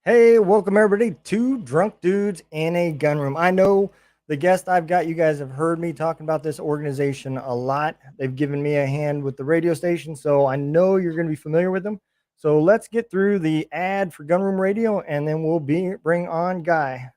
Hey, welcome everybody to Drunk Dudes in a Gun Room. I know the guest I've got, you guys have heard me talking about this organization a lot. They've given me a hand with the radio station, so I know you're going to be familiar with them. So let's get through the ad for Gun Room Radio, and then we'll bring on Guy.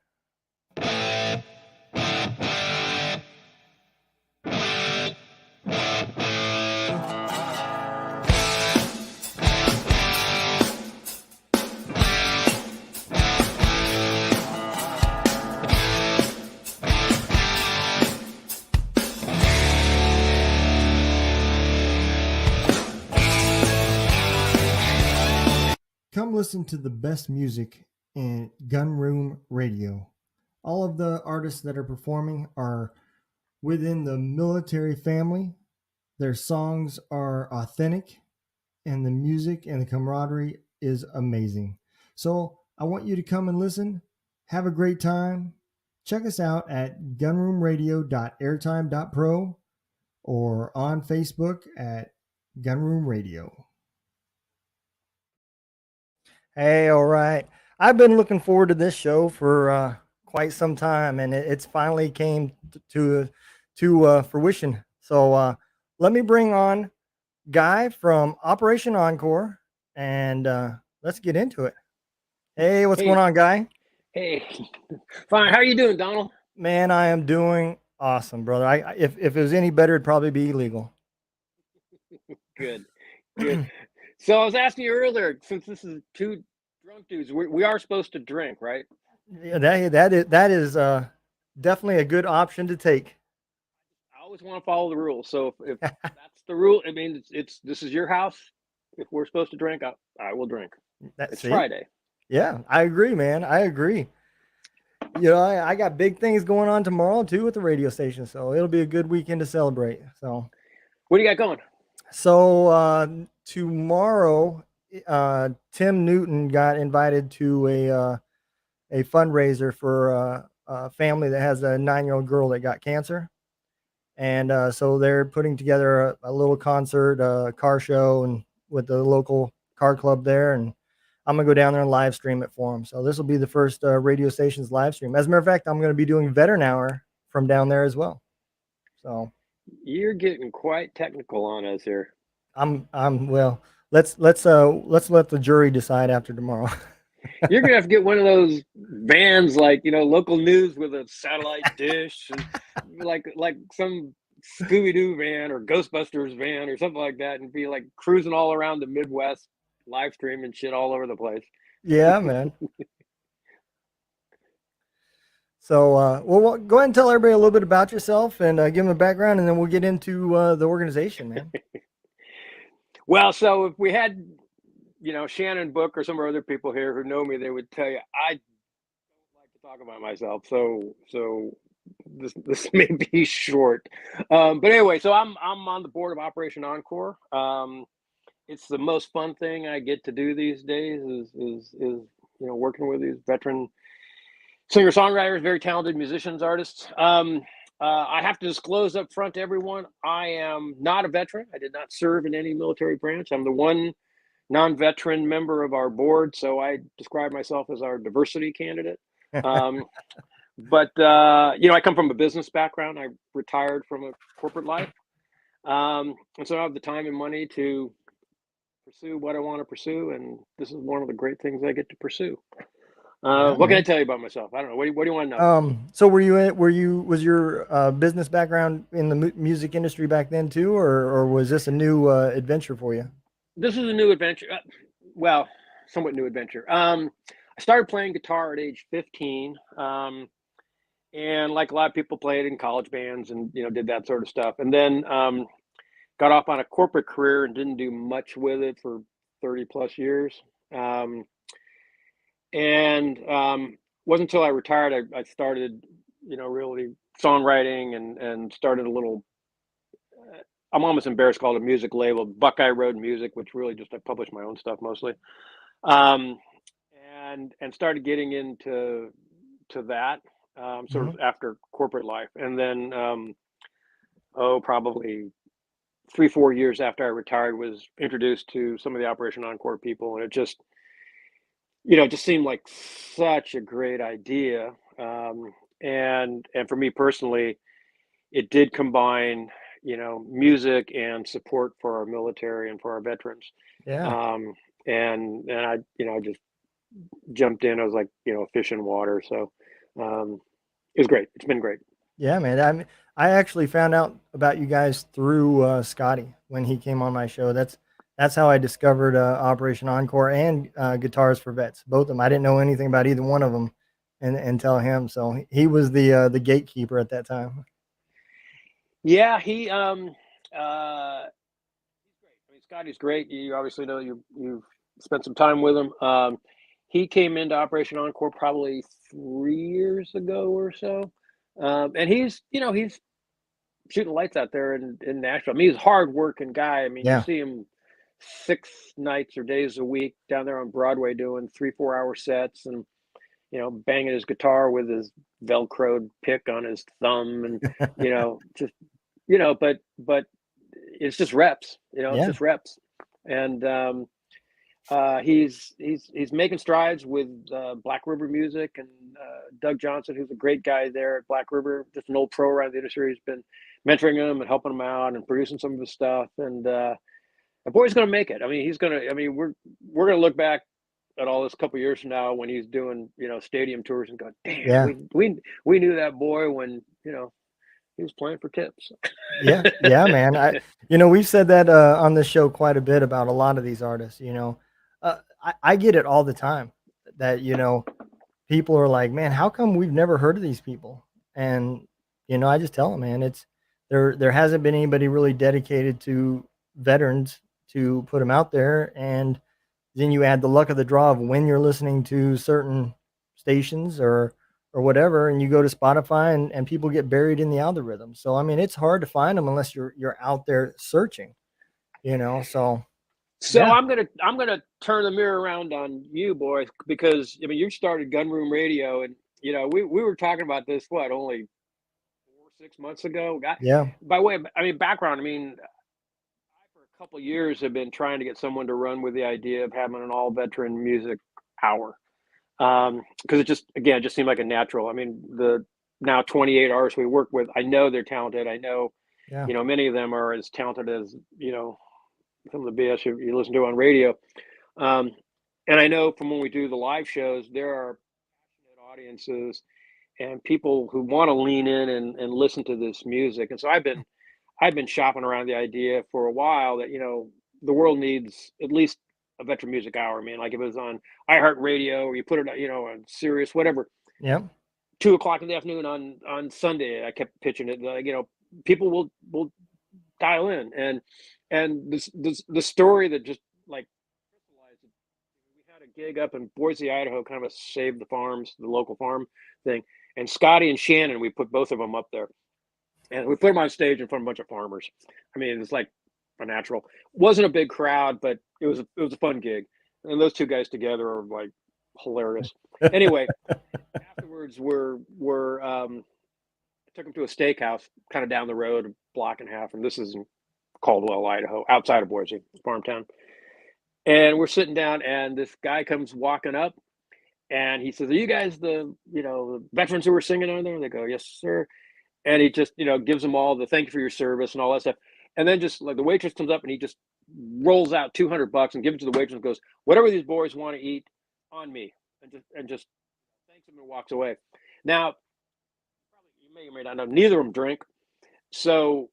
Come listen to the best music in Gun Room Radio. All of the artists that are performing are within the military family. Their songs are authentic, and the music and the camaraderie is amazing. So I want you to come and listen. Have a great time. Check us out at gunroomradio.airtime.pro or on Facebook at Gunroom Radio. Hey, all right. I've been looking forward to this show for quite some time, and it's finally came to fruition. So let me bring on Guy from Operation Encore, and let's get into it. Hey, what's going Hey, on, Guy? hey, fine. How are you doing, Donald? Man, I am doing awesome, brother. If it was any better, it'd probably be illegal. Good, good. So I was asking you earlier, since this is two drunk dudes, we are supposed to drink, right? Yeah, that is definitely a good option to take. I always want to follow the rules. So if that's the rule, I mean, it's this is your house. If we're supposed to drink, I will drink. It's See, Friday. yeah, I agree, man. I agree. I got big things going on tomorrow too with the radio station, so it'll be a good weekend to celebrate. What do you got going? Tomorrow, Tim Newton got invited to a fundraiser for a family that has a 9-year-old girl that got cancer, and so they're putting together a little concert, car show, and with the local car club there, and I'm gonna go down there and live stream it for them. So this will be the first radio station's live stream. As a matter of fact, I'm going to be doing Veteran Hour from down there as well. So You're getting quite technical on us here. I'm well. Let's let the jury decide after tomorrow. You're gonna have to get one of those vans, like local news with a satellite dish, and like some Scooby Doo van or Ghostbusters van or something like that, and be like cruising all around the Midwest, live streaming shit all over the place. Yeah, man. So, go ahead and tell everybody a little bit about yourself and give them a background, and then we'll get into the organization, man. Well, so if we had, Shannon Book or some other people here who know me, they would tell you I don't like to talk about myself. So this may be short, but anyway, so I'm on the board of Operation Encore. It's the most fun thing I get to do these days is working with these veteran singer songwriters, very talented musicians, artists. I have to disclose up front to everyone, I am not a veteran. I did not serve in any military branch. I'm the one non-veteran member of our board, so I describe myself as our diversity candidate. But I come from a business background. I retired from a corporate life, and so I have the time and money to pursue what I want to pursue, and this is one of the great things I get to pursue. Yeah, What can I man. tell you about myself? I don't know. What do you want to know? So was your business background in the music industry back then too, or was this a new adventure for you? This is a new adventure. Well, somewhat new adventure. I started playing guitar at age 15, and like a lot of people, played in college bands and did that sort of stuff. And then got off on a corporate career and didn't do much with it for 30 plus years. Um, and wasn't until I retired I started, really songwriting and started a little. I'm almost embarrassed to call it a music label, Buckeye Road Music, which really just I publish my own stuff mostly, um, and started getting into that sort Hmm. of after corporate life, and then probably 3-4 years after I retired, was introduced to some of the Operation Encore people, and it just it just seemed like such a great idea. And for me personally, it did combine, music and support for our military and for our veterans. Yeah. Um, and I, just jumped in. I was like, fish in water. So it was great. It's been great. Yeah, man. I actually found out about you guys through Scotty when he came on my show. That's how I discovered Operation Encore and Guitars for Vets. Both of them. I didn't know anything about either one of them, until him. So he was the gatekeeper at that time. Yeah, I mean, Scotty's great. You obviously know you've spent some time with him. He came into Operation Encore probably 3 years ago or so, and he's shooting lights out there in Nashville. I mean, he's a hard working guy. I mean, you Yeah. see him 6 nights or days a week down there on Broadway doing 3 4 hour sets, and banging his guitar with his velcroed pick on his thumb, and just but it's just reps. It's Yeah. just reps, and he's making strides with Black River Music, and Doug Johnson, who's a great guy there at Black River, just an old pro around the industry. He's been mentoring him and helping him out and producing some of his stuff. And the boy's going to make it. I mean, he's going to. I mean, we're going to look back at all this a couple years from now when he's doing stadium tours and go, damn, Yeah. we knew that boy when he was playing for tips. Yeah. Yeah, man. We've said that on this show quite a bit about a lot of these artists. I get it all the time that people are like, man, how come we've never heard of these people? And I just tell them, man, it's there hasn't been anybody really dedicated to veterans to put them out there. And then you add the luck of the draw of when you're listening to certain stations or whatever, and you go to Spotify, and people get buried in the algorithm. So I mean, it's hard to find them unless you're out there searching, so So yeah. I'm gonna turn the mirror around on you, boys, because I mean you started Gunroom Radio, and we were talking about this only 4 6 months ago. Yeah. By way of, I mean, background, I mean, I for a couple of years have been trying to get someone to run with the idea of having an all veteran music hour, because it just seemed like a natural. I mean, the now 28 artists we work with, I know they're talented. I know Yeah. many of them are as talented as some of the BS you listen to on radio. Um, and I know from when we do the live shows, there are passionate audiences and people who want to lean in and listen to this music. And so I've been shopping around the idea for a while that the world needs at least a veteran music hour. I mean, like if it was on iHeartRadio or you put it on Sirius, whatever, Yeah. 2 o'clock in the afternoon on Sunday. I kept pitching it. Like, people will dial in, and the story that just like crystallized it. We had a gig up in Boise, Idaho, kind of a save the farms, the local farm thing, and Scotty and Shannon, we put both of them up there, and we put them on stage in front of a bunch of farmers. I mean, it's like a natural. Wasn't a big crowd, but it was a fun gig, and those two guys together are like hilarious. Anyway, afterwards, I took them to a steakhouse kind of down the road, a block and a half, and this is in Caldwell, Idaho, outside of Boise, farm town. And we're sitting down, and this guy comes walking up, and he says, "Are you guys the veterans who were singing on there?" And they go, "Yes, sir." And he just gives them all the thank you for your service and all that stuff. And then just like the waitress comes up and he just rolls out $200 and gives it to the waitress and goes, "Whatever these boys want to eat, on me," and just thanks him and walks away. Now, probably you may or may not know, neither of them drink. So,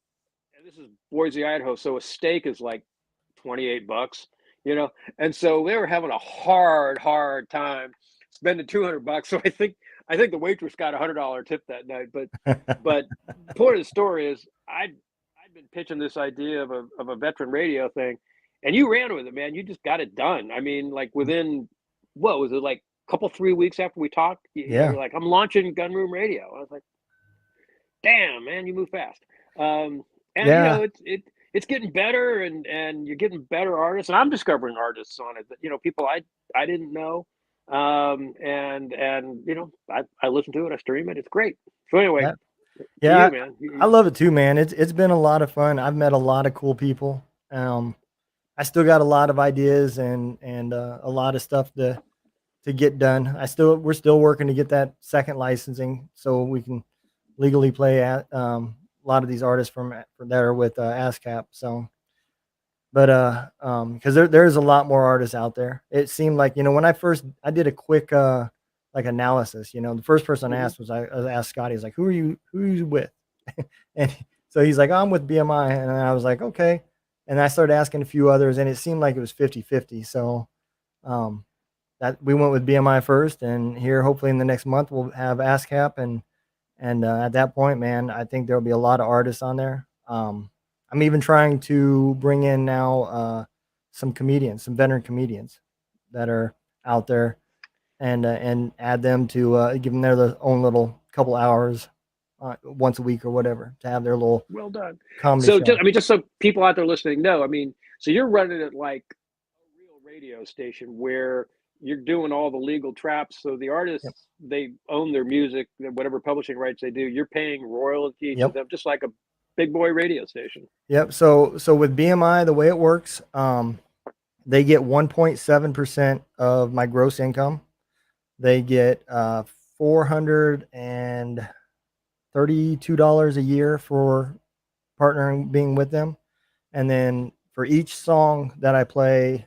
and this is Boise, Idaho. So a steak is like $28, you know? And so they were having a hard time spending $200. So I think the waitress got $100 tip that night. But point of the story is I'd been pitching this idea of a veteran radio thing, and you ran with it, man. You just got it done. I mean, like within what was it, like a couple 3 weeks after we talked, Yeah. you're like, I'm launching Gunroom Radio. I was like, damn, man, you move fast. And Yeah. it's getting better, and you're getting better artists, and I'm discovering artists on it that people I didn't know. And I listen to it, I stream it, it's great. So anyway, Yeah. to Yeah. you, man. I love it too, man. It's been a lot of fun. I've met a lot of cool people. I still got a lot of ideas and a lot of stuff to to get done. We're still working to get that second licensing so we can legally play at a lot of these artists that are with ASCAP. So, but because there's a lot more artists out there. It seemed like, when I did a quick like analysis. The first person I Hmm. asked I asked Scotty. He's like, who are you with? And so he's like, I'm with BMI, and I was like, okay. And I started asking a few others, and it seemed like it was 50-50. So um, that we went with BMI first, and here hopefully in the next month we'll have ASCAP, and at that point, man, I think there'll be a lot of artists on there. I'm even trying to bring in now some comedians, some veteran comedians that are out there, and add them to give them their own little couple hours once a week or whatever to have their little Well done. comedy So show. just so people out there listening know, so you're running it like a real radio station where you're doing all the legal traps. So the Yep. artists, they own their music, whatever publishing rights they do. You're paying royalty to Yep. them, just like a big boy radio station. Yep. So with BMI, the way it works, they get 1.7% of my gross income. They get $432 a year for partnering, being with them, and then for each song that I play,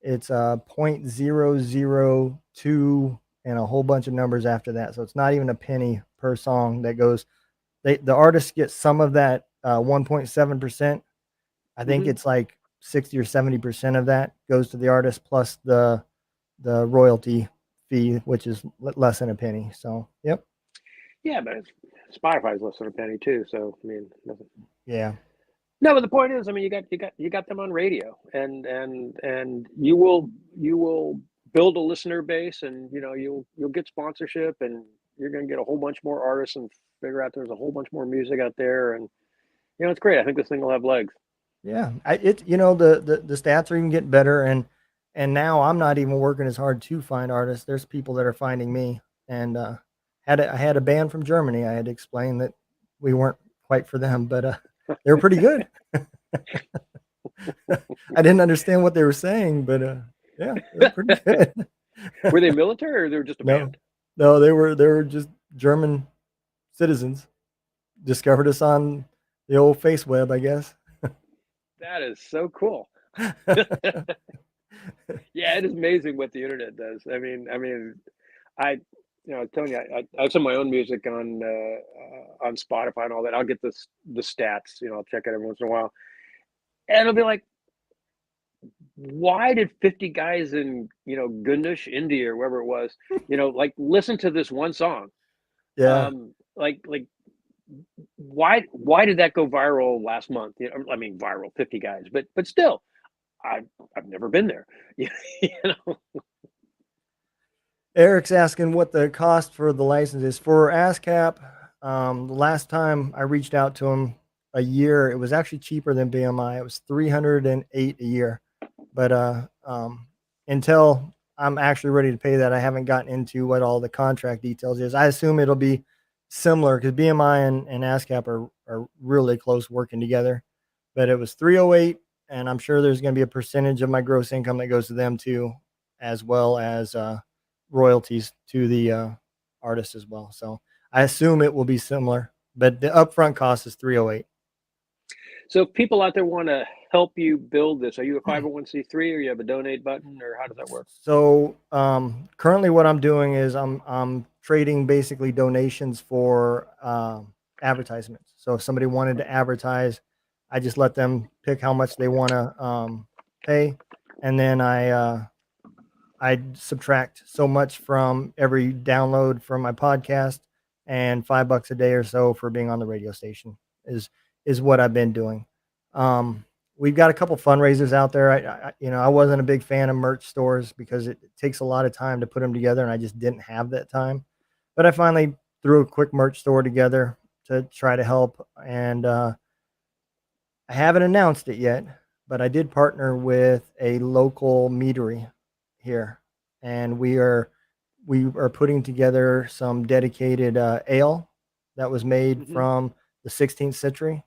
it's 0.002 and a whole bunch of numbers after that. So it's not even a penny per song that goes. The artists get some of that 1.7%. I think Hmm. it's like 60 or 70% of that goes to the artist plus the royalty fee, which is less than a penny. So, yep. Yeah, but Spotify's less than a penny too. So nothing. Yeah. No, but the point is, you got them on radio, and you will build a listener base, and you'll get sponsorship, and you're going to get a whole bunch more artists, and figure out there's a whole bunch more music out there, and it's great. I think this thing will have legs. Yeah. The stats are even getting better, and now I'm not even working as hard to find artists. There's people that are finding me, and I had a band from Germany. I had to explain that we weren't quite for them, but they were pretty good. I didn't understand what they were saying, but yeah, they're pretty good. Were they military or they were just a No, band? no, they were just German citizens. Discovered us on the old face web, I guess. That is so cool. Yeah, it is amazing what the internet does. I, I was telling you, I have some of my own music on Spotify and all that. I'll get the stats. I'll check it every once in a while, and it'll be like, why did 50 guys in Gundush, India, or wherever it was, like listen to this one song? Yeah, Like why did that go viral last month? Viral 50 guys, but still, I've never been there. you know. Eric's asking what the cost for the license is for ASCAP. The last time I reached out to him a year, it was actually cheaper than BMI. It was 308 a year, but until I'm actually ready to pay that, I haven't gotten into what all the contract details is. I assume it'll be similar because BMI and ASCAP are really close working together. But it was 308, and I'm sure there's going to be a percentage of my gross income that goes to them too, as well as royalties to the artist as well. So I assume it will be similar, but the upfront cost is 308. So if people out there want to help you build this, are you a 501c3 or you have a donate button, or how does that work? So currently, what I'm doing is I'm trading basically donations for advertisements. So if somebody wanted to advertise, I just let them pick how much they want to pay, and then I subtract so much from every download from my podcast, and $5 a day or so for being on the radio station is what I've been doing. We've got a couple fundraisers out there. I wasn't a big fan of merch stores because it takes a lot of time to put them together, and I just didn't have that time. But I finally threw a quick merch store together to try to help, and I haven't announced it yet, but I did partner with a local meadery here, and we are putting together some dedicated ale that was made Hmm. from the 16th century,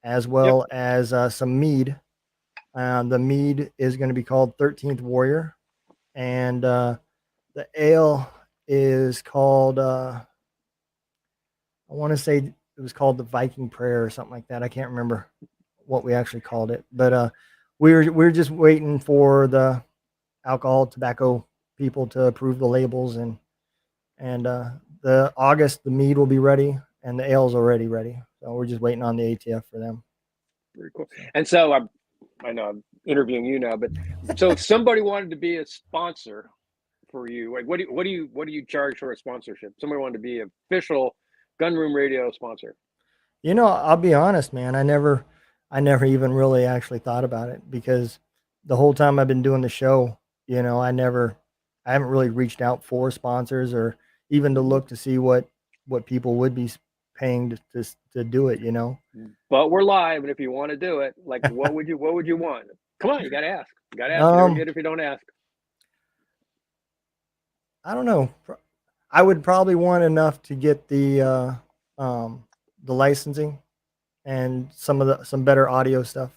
as Yep. well as some mead. The mead is going to be called 13th Warrior, and The ale is called I want to say it was called the Viking Prayer or something like that. I can't remember what we actually called it, but we're just waiting for the alcohol tobacco people to approve the labels, and the August the mead will be ready and the ale's already ready. So we're just waiting on the ATF for them. Very cool. So. And so I know I'm interviewing you now, but so if somebody wanted to be a sponsor for you, like what do you charge for a sponsorship? Somebody wanted to be an official Gunroom Radio sponsor. I'll be honest, man. I never even really actually thought about it because the whole time I've been doing the show, I haven't really reached out for sponsors or even to Mhm. look to see what people would be paying to do it. But we're live, and if you want to do it, like what would you want? Come on, you got to ask. You got to ask. You never Um, get it if you don't ask. I don't know. I would probably want enough to get um, the licensing and some better audio stuff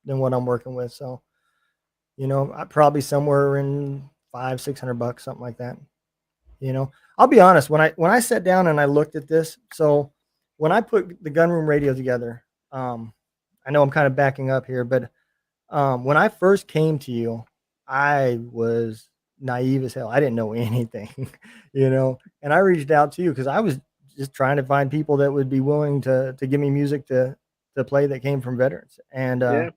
than what I'm working with. So I probably somewhere in 500-600 bucks, something like that. I'll be honest. When I sat down and I looked at this, so when I put the gunroom radio together, um, I know I'm kind of backing up here, but when I first came to you, I was naive as hell. I didn't know anything, and I reached out to you because I was just trying to find people that would be willing to give me music to play that came from veterans, and Yeah,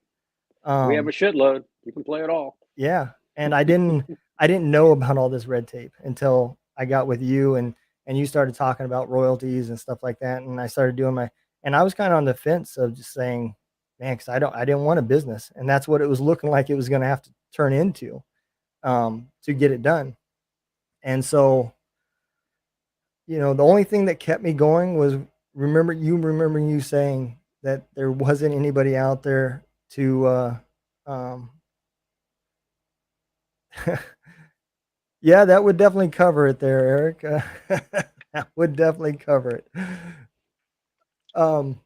we have a um, shitload. You can play it all. yeah, and I didn't know about all this red tape until I got with you and you started talking about royalties and stuff like that, and I started doing and I was kind of on the fence of just saying, man, because I didn't want a business, and that's what it was looking like it was going to have to turn into to get it done. And so, the only thing that kept me going was remembering you saying that there wasn't anybody out there to um yeah, that would definitely cover it there, Eric. That would definitely cover it. Um,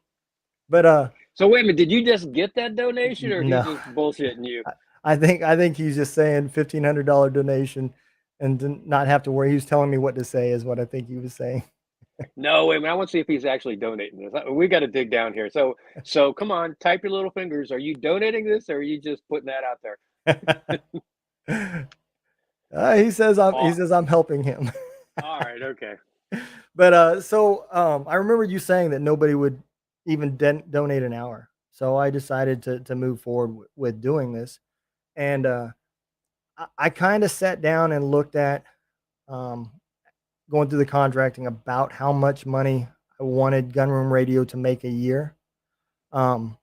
but So wait a minute, did you just get that donation, or he's no, just bullshitting you? I think he's just saying $1,500 donation, and to not have to worry. He was telling me what to say is what I think he was saying. No, wait a minute. I want to see if he's actually donating this. We got to dig down here. So come on, type your little fingers. Are you donating this, or are you just putting that out there? He Oh, says I'm helping him. all right, okay. But I remember you saying that nobody would even donate an hour. So I decided to move forward with doing this, and I kind of sat down and looked at um, going through the contracting about how much money I wanted Gunroom Radio to make a year, um,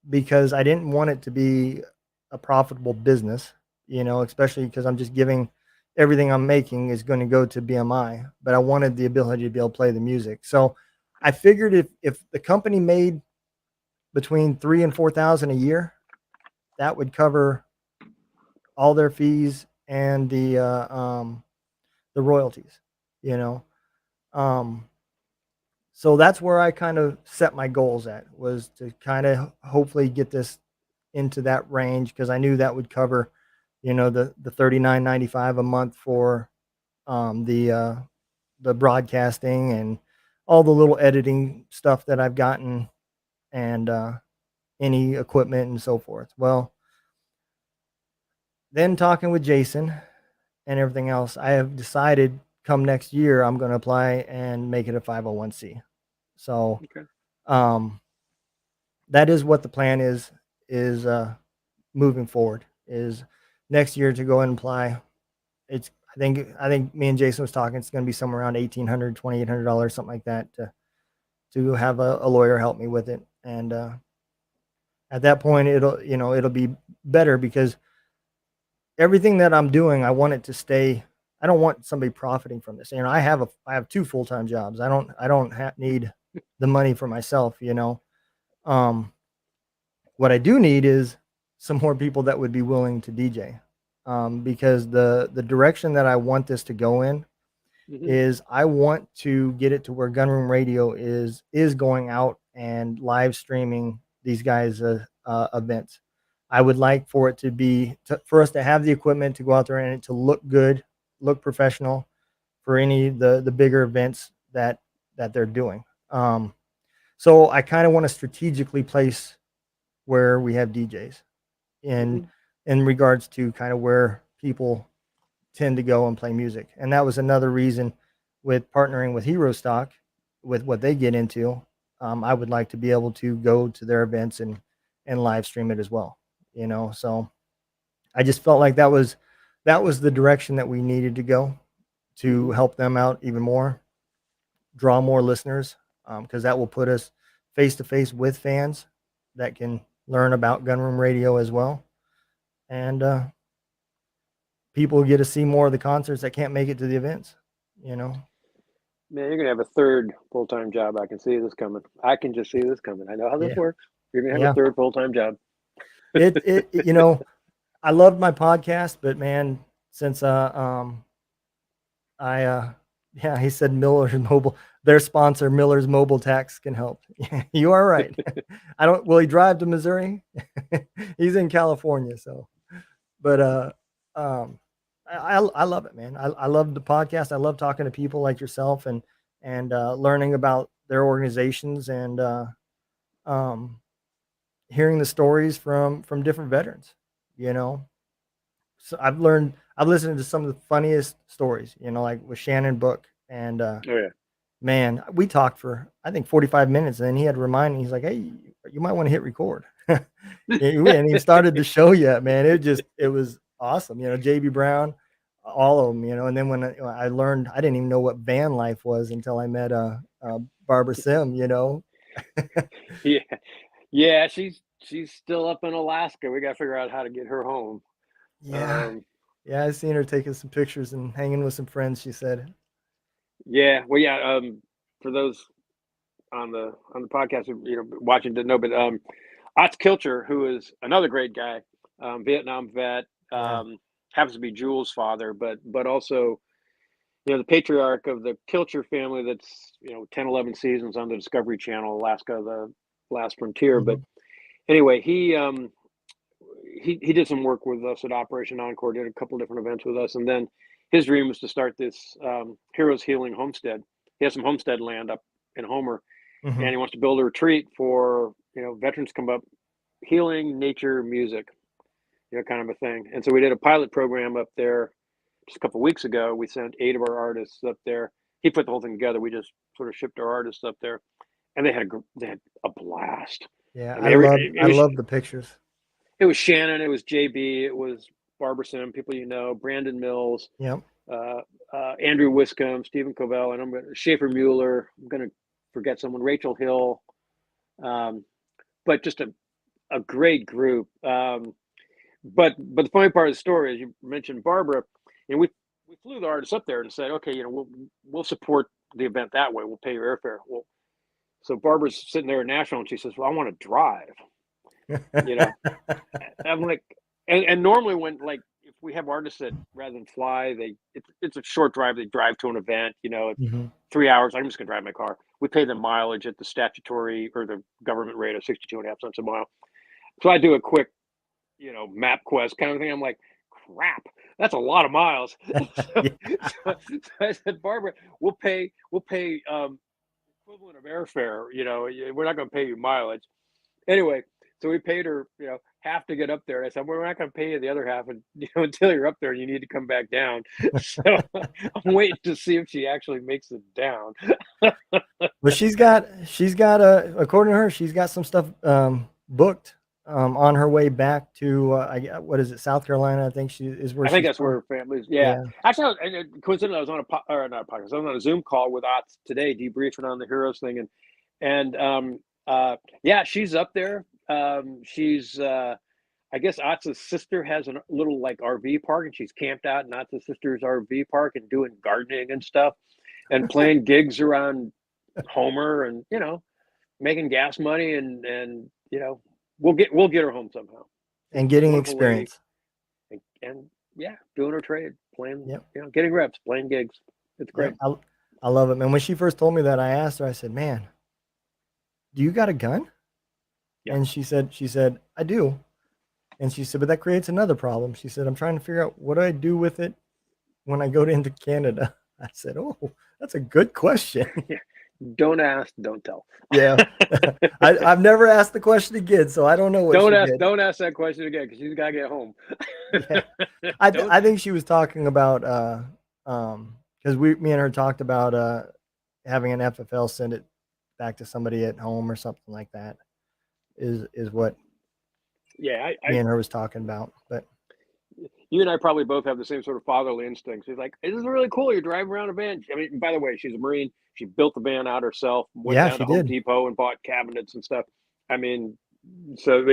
because I didn't want it to be a profitable business, especially because I'm just giving everything I'm making is going to go to BMI, but I wanted the ability to be able to play the music. So I figured if the company made between 3 and 4 thousand a year, that would cover all their fees and the royalties, you know. Um, so that's where I kind of set my goals at, was to kind of hopefully get this into that range, because I knew that would cover, the 39.95 a month for um, the uh, the broadcasting and all the little editing stuff that I've gotten, and any equipment and so forth. Well, then talking with Jason and everything else, I have decided come next year I'm going to apply and make it a 501c. So Okay. um, that is what the plan is moving forward, is next year to go ahead and apply. It's I think me and Jason was talking, it's going to be somewhere around $1,800, something like that, to have a lawyer help me with it. And at that point it'll be better, because everything that I'm doing, I want it to stay. I don't want somebody profiting from this. I have two full-time jobs. I don't need the money for myself. Um, what I do need is some more people that would be willing to DJ, because the direction that I want this to go in Hmm. is I want to get it to where Gunroom Radio is going out and live streaming these guys' events. I would like for it to be for us to have the equipment to go out there and it to look good, look professional for any of the bigger events that they're doing. So I kind of want to strategically place where we have DJs in Mhm. in regards to kind of where people tend to go and play music. And that was another reason with partnering with Hero Stock with what they get into. I would like to be able to go to their events and live stream it as well. So I just felt like that was the direction that we needed to go to Mhm. help them out even more, draw more listeners, because that will put us face to face with fans that can learn about Gunroom Radio as well, and people get to see more of the concerts that can't make it to the events. You know, Man, you're gonna have a third full-time job. I can see this coming. I can just see this coming. I know how this yeah, works. You're gonna have a yeah. third full-time job. I loved my podcast, but man, since I yeah, he said Miller's Mobile, their sponsor, Miller's Mobile Tax can help. You are right. I don't. Will he drive to Missouri? He's in California, so. But um, I love it, man. I love the podcast. I love talking to people like yourself and learning about their organizations and um, hearing the stories from different veterans. You know, so I've listened to some of the funniest stories. Like with Shannon Book and Oh yeah. man, we talked for I think 45 minutes, and then he had to remind me. He's like, "Hey, you might want to hit record." We hadn't even started the show yet, man. It was awesome. JB Brown, all of them. And then when I learned, I didn't even know what van life was until I met Barbara Sim. Yeah. Yeah, she's still up in Alaska. We gotta figure out how to get her home. Yeah, Um, yeah. I seen her taking some pictures and hanging with some friends. She said, yeah, well, yeah. For those on the podcast, watching to know, but Otz Kilcher, who is another great guy, Vietnam vet, "Yeah, happens to be Jules' father, but also the patriarch of the Kilcher family. That's 10, 11 seasons on the Discovery Channel, Alaska, the Last Frontier. But mhm, anyway, he did some work with us at Operation Encore, did a couple different events with us, and then his dream was to start this Heroes Healing Homestead. He has some homestead land up in Homer, and mhm, he wants to build a retreat for veterans to come up, healing, nature, music, kind of a thing. And so we did a pilot program up there just a couple of weeks ago. We sent 8 of our artists up there. He put the whole thing together. We just sort of shipped our artists up there, and they had a blast. yeah." I I mean, love it I was love the pictures. it was Shannon, it was JB, it was Barbara Sim, people Brandon Mills, Yep. uh, Andrew Wiscombe, Stephen Covell, and Schaefer Mueller. I'm going to forget someone, Rachel Hill, um, but just a great group. But the funny part of the story is you mentioned Barbara, and we flew the artists up there and said, okay, we'll support the event that way. We'll pay your airfare. Well, so Barbara's sitting there at National, and she says, "Well, I want to drive." You know, I'm like, and normally when like if we have artists that rather than fly, it's a short drive. They drive to an event. It's Mhm. 3 hours. I'm just gonna drive my car. We pay them mileage at the statutory or the government rate of 62.5 cents a mile. So I do a quick, MapQuest kind of thing. I'm like, crap, that's a lot of miles. so, Yeah. so I said, Barbara, we'll pay equivalent of airfare. We're not going to pay you mileage. Anyway, so we paid her, half to get up there. I said, "Well, we're not going to pay you the other half, and until you're up there, and you need to come back down." So I'm waiting to see if she actually makes it down. Well, she's got according to her, she's got some stuff booked on her way back to what is it, South Carolina? I think she is where I think she's that's where from. her family's. Yeah, Yeah. actually, coincidentally, I was on or not a podcast. I was on a Zoom call with Otz today, debriefing on the Heroes thing, and yeah, she's up there. She's I guess Otz's sister has a little like RV park, and she's camped out in Otz's sister's RV park and doing gardening and stuff, and playing gigs around Homer, and making gas money, and we'll get her home somehow. She's And a getting wonderful lady, experience. and yeah, doing her trade, playing, Yep. getting reps, playing gigs. It's Yep. great. I love it, man. When she first told me that, I asked her, I said, "Man, do you got a gun?" Yeah. And she said, "I do." And she said, "But that creates another problem." She said, "I'm trying to figure out what do I do with it when I go into Canada? I said, "Oh, that's a good question." Don't ask, don't tell. Yeah, I've never asked the question again, so I don't know what she did. Don't ask that question again because she's got to get home. Yeah, Don't. I think she was talking about because me and her talked about having an FFL send it back to somebody at home or something like that. Is what Yeah, me and her was talking about. But you and I probably both have the same sort of fatherly instincts. He's like, "This is really cool. You're driving around a van." I mean, by the way, she's a Marine. She built the van out herself. Went yeah, down she to Home did. Depot and bought cabinets and stuff. I mean, so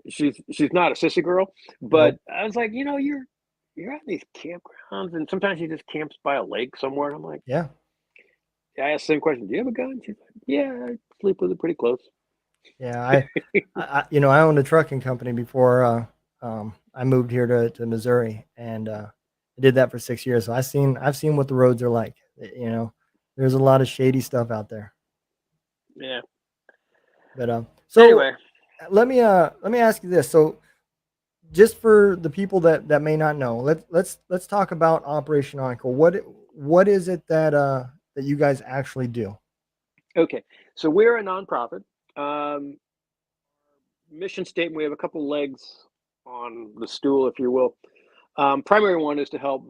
she's not a sissy girl, but Nope. I was like, you're at these campgrounds, and sometimes she just camps by a lake somewhere. And I'm like, Yeah, I asked the same question. Do you have a gun? She's like, yeah, I sleep with it pretty close. yeah. I owned a trucking company before I moved here to Missouri, and I did that for 6 years. So I've seen what the roads are like. There's a lot of shady stuff out there. Yeah. But so Anyway, let me ask you this. So just for the people that may not know, let's talk about Operation Encore. What is it that you guys actually do? okay. So we're a nonprofit. Um, Mission statement. We have a couple legs on the stool, if you will. Primary one is to help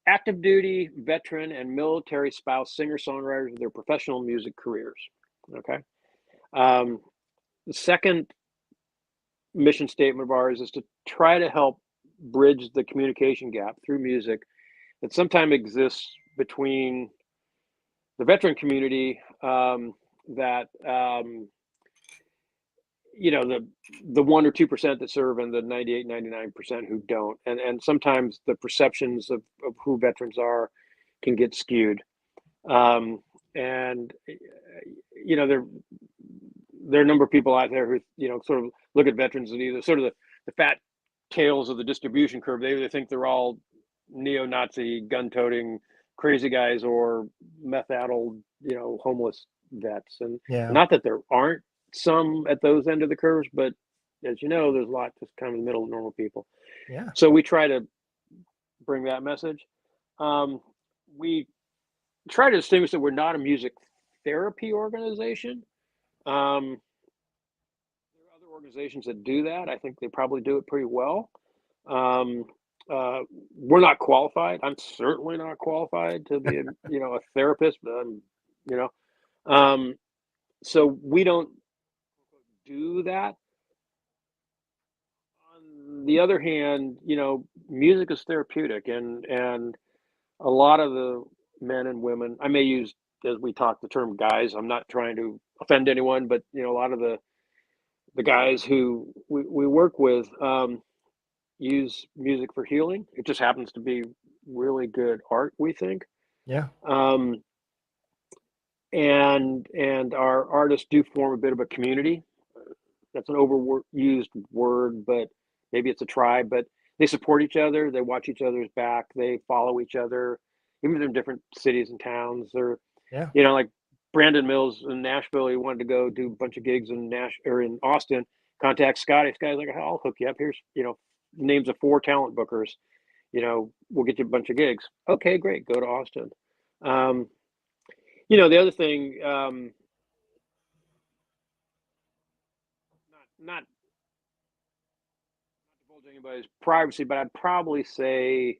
active duty, veteran, and military spouse singer songwriters with their professional music careers. Okay. Um, the second mission statement of ours is to try to help bridge the communication gap through music that sometimes exists between the veteran community that the 1 or 2% that serve and the 98, 99% who don't, and sometimes the perceptions of who veterans are can get skewed. And there are a number of people out there who sort of look at veterans as either sort of the fat tails of the distribution curve. They either think they're all neo-Nazi gun-toting crazy guys or meth-addled homeless vets, and Yeah, not that there aren't some at those end of the curves, but as you know, there's a lot just kind of in the middle of normal people. yeah, So we try to bring that message. We try to distinguish that we're not a music therapy organization. um, there are other organizations that do that. I think they probably do it pretty well. Um, we're not qualified. I'm certainly not qualified to be a therapist, but you know, um, so we don't do that. On the other hand, music is therapeutic, and a lot of the men and women, I may use, as we talk, the term guys. I'm not trying to offend anyone, but a lot of the guys who we work with use music for healing. It just happens to be really good art, we think. yeah, Um, and our artists do form a bit of a community. That's an overused word, but maybe it's a tribe. But they support each other. They watch each other's back. They follow each other, even if they're in different cities and towns. Or yeah, like Brandon Mills in Nashville. He wanted to go do a bunch of gigs in or in Austin. Contact Scotty. Scotty's like, I'll hook you up. Here's names of 4 talent bookers. We'll get you a bunch of gigs. Okay, great. Go to Austin. Um, the other thing, not divulge anybody's privacy, but I'd probably say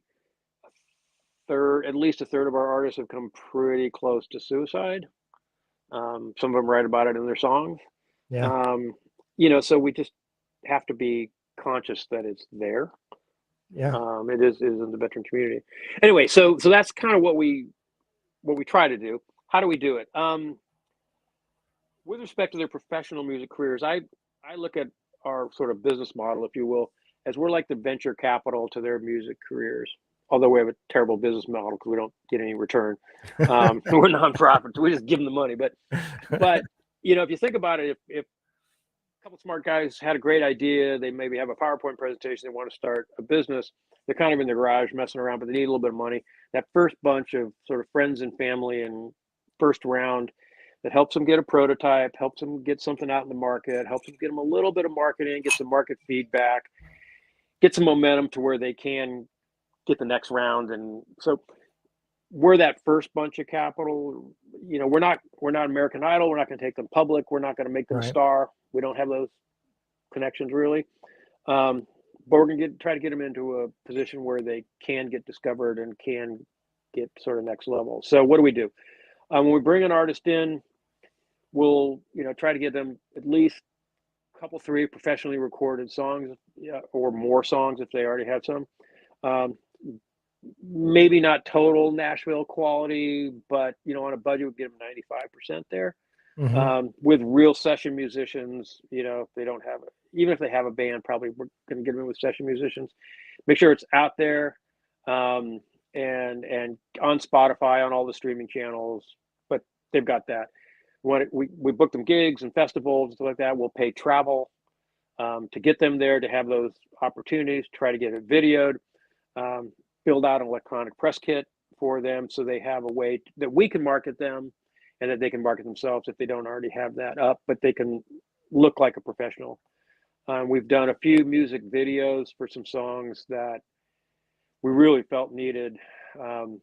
at least a third of our artists have come pretty close to suicide. Some of them write about it in their songs. yeah, Um, so we just have to be conscious that it's there. yeah, It is in the veteran community. Anyway, so that's kind of what we try to do. How do we do it? With respect to their professional music careers, I look at our sort of business model, if you will, as we're like the venture capital to their music careers. Although we have a terrible business model because we don't get any return. We're nonprofits; we just give them the money. But if you think about it, if a couple smart guys had a great idea, they maybe have a PowerPoint presentation, they want to start a business. They're kind of in the garage messing around, but they need a little bit of money. That first bunch of sort of friends and family and first round that helps them get a prototype, helps them get something out in the market, helps them get them a little bit of marketing, get some market feedback, get some momentum to where they can get the next round. And so we're that first bunch of capital. You know, we're not American Idol. We're not going to take them public. We're not going to make them a Right. star. We don't have those connections really. But we're going to try to get them into a position where they can get discovered and can get sort of next level. So what do? When we bring an artist in, we'll, you know, try to get them at least a couple, 3 professionally recorded songs, or more songs if they already have some. Um, Maybe not total Nashville quality, but, you know, on a budget, we'll get them 95% there. Hmm. With real session musicians, you know, if they don't have it, even if they have a band, probably we're going to get them in with session musicians. Make sure it's out there, and on Spotify, on all the streaming channels. But they've got that. We book them gigs and festivals and stuff like that. We'll pay travel to get them there, to have those opportunities. Try to get it videoed. Build out an electronic press kit for them, so they have a way that we can market them, and that they can market themselves if they don't already have that up, but they can look like a professional. We've done a few music videos for some songs that we really felt needed, the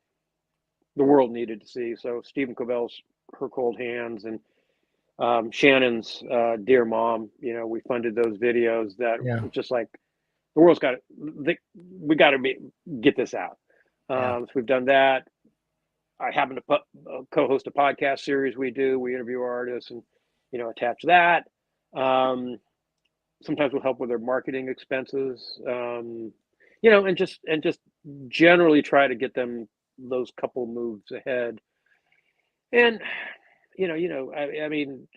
world needed to see. So Stephen Covell's Her Cold Hands, and Shannon's Dear Mom, you know, we funded those videos that Yeah. was just like, the world's got to, we got to get this out. Yeah. So we've done that. I happen to co-host a podcast series we do. We interview artists and, you know, attach that. Sometimes we'll help with their marketing expenses, you know, and just generally try to get them those couple moves ahead. And, I mean,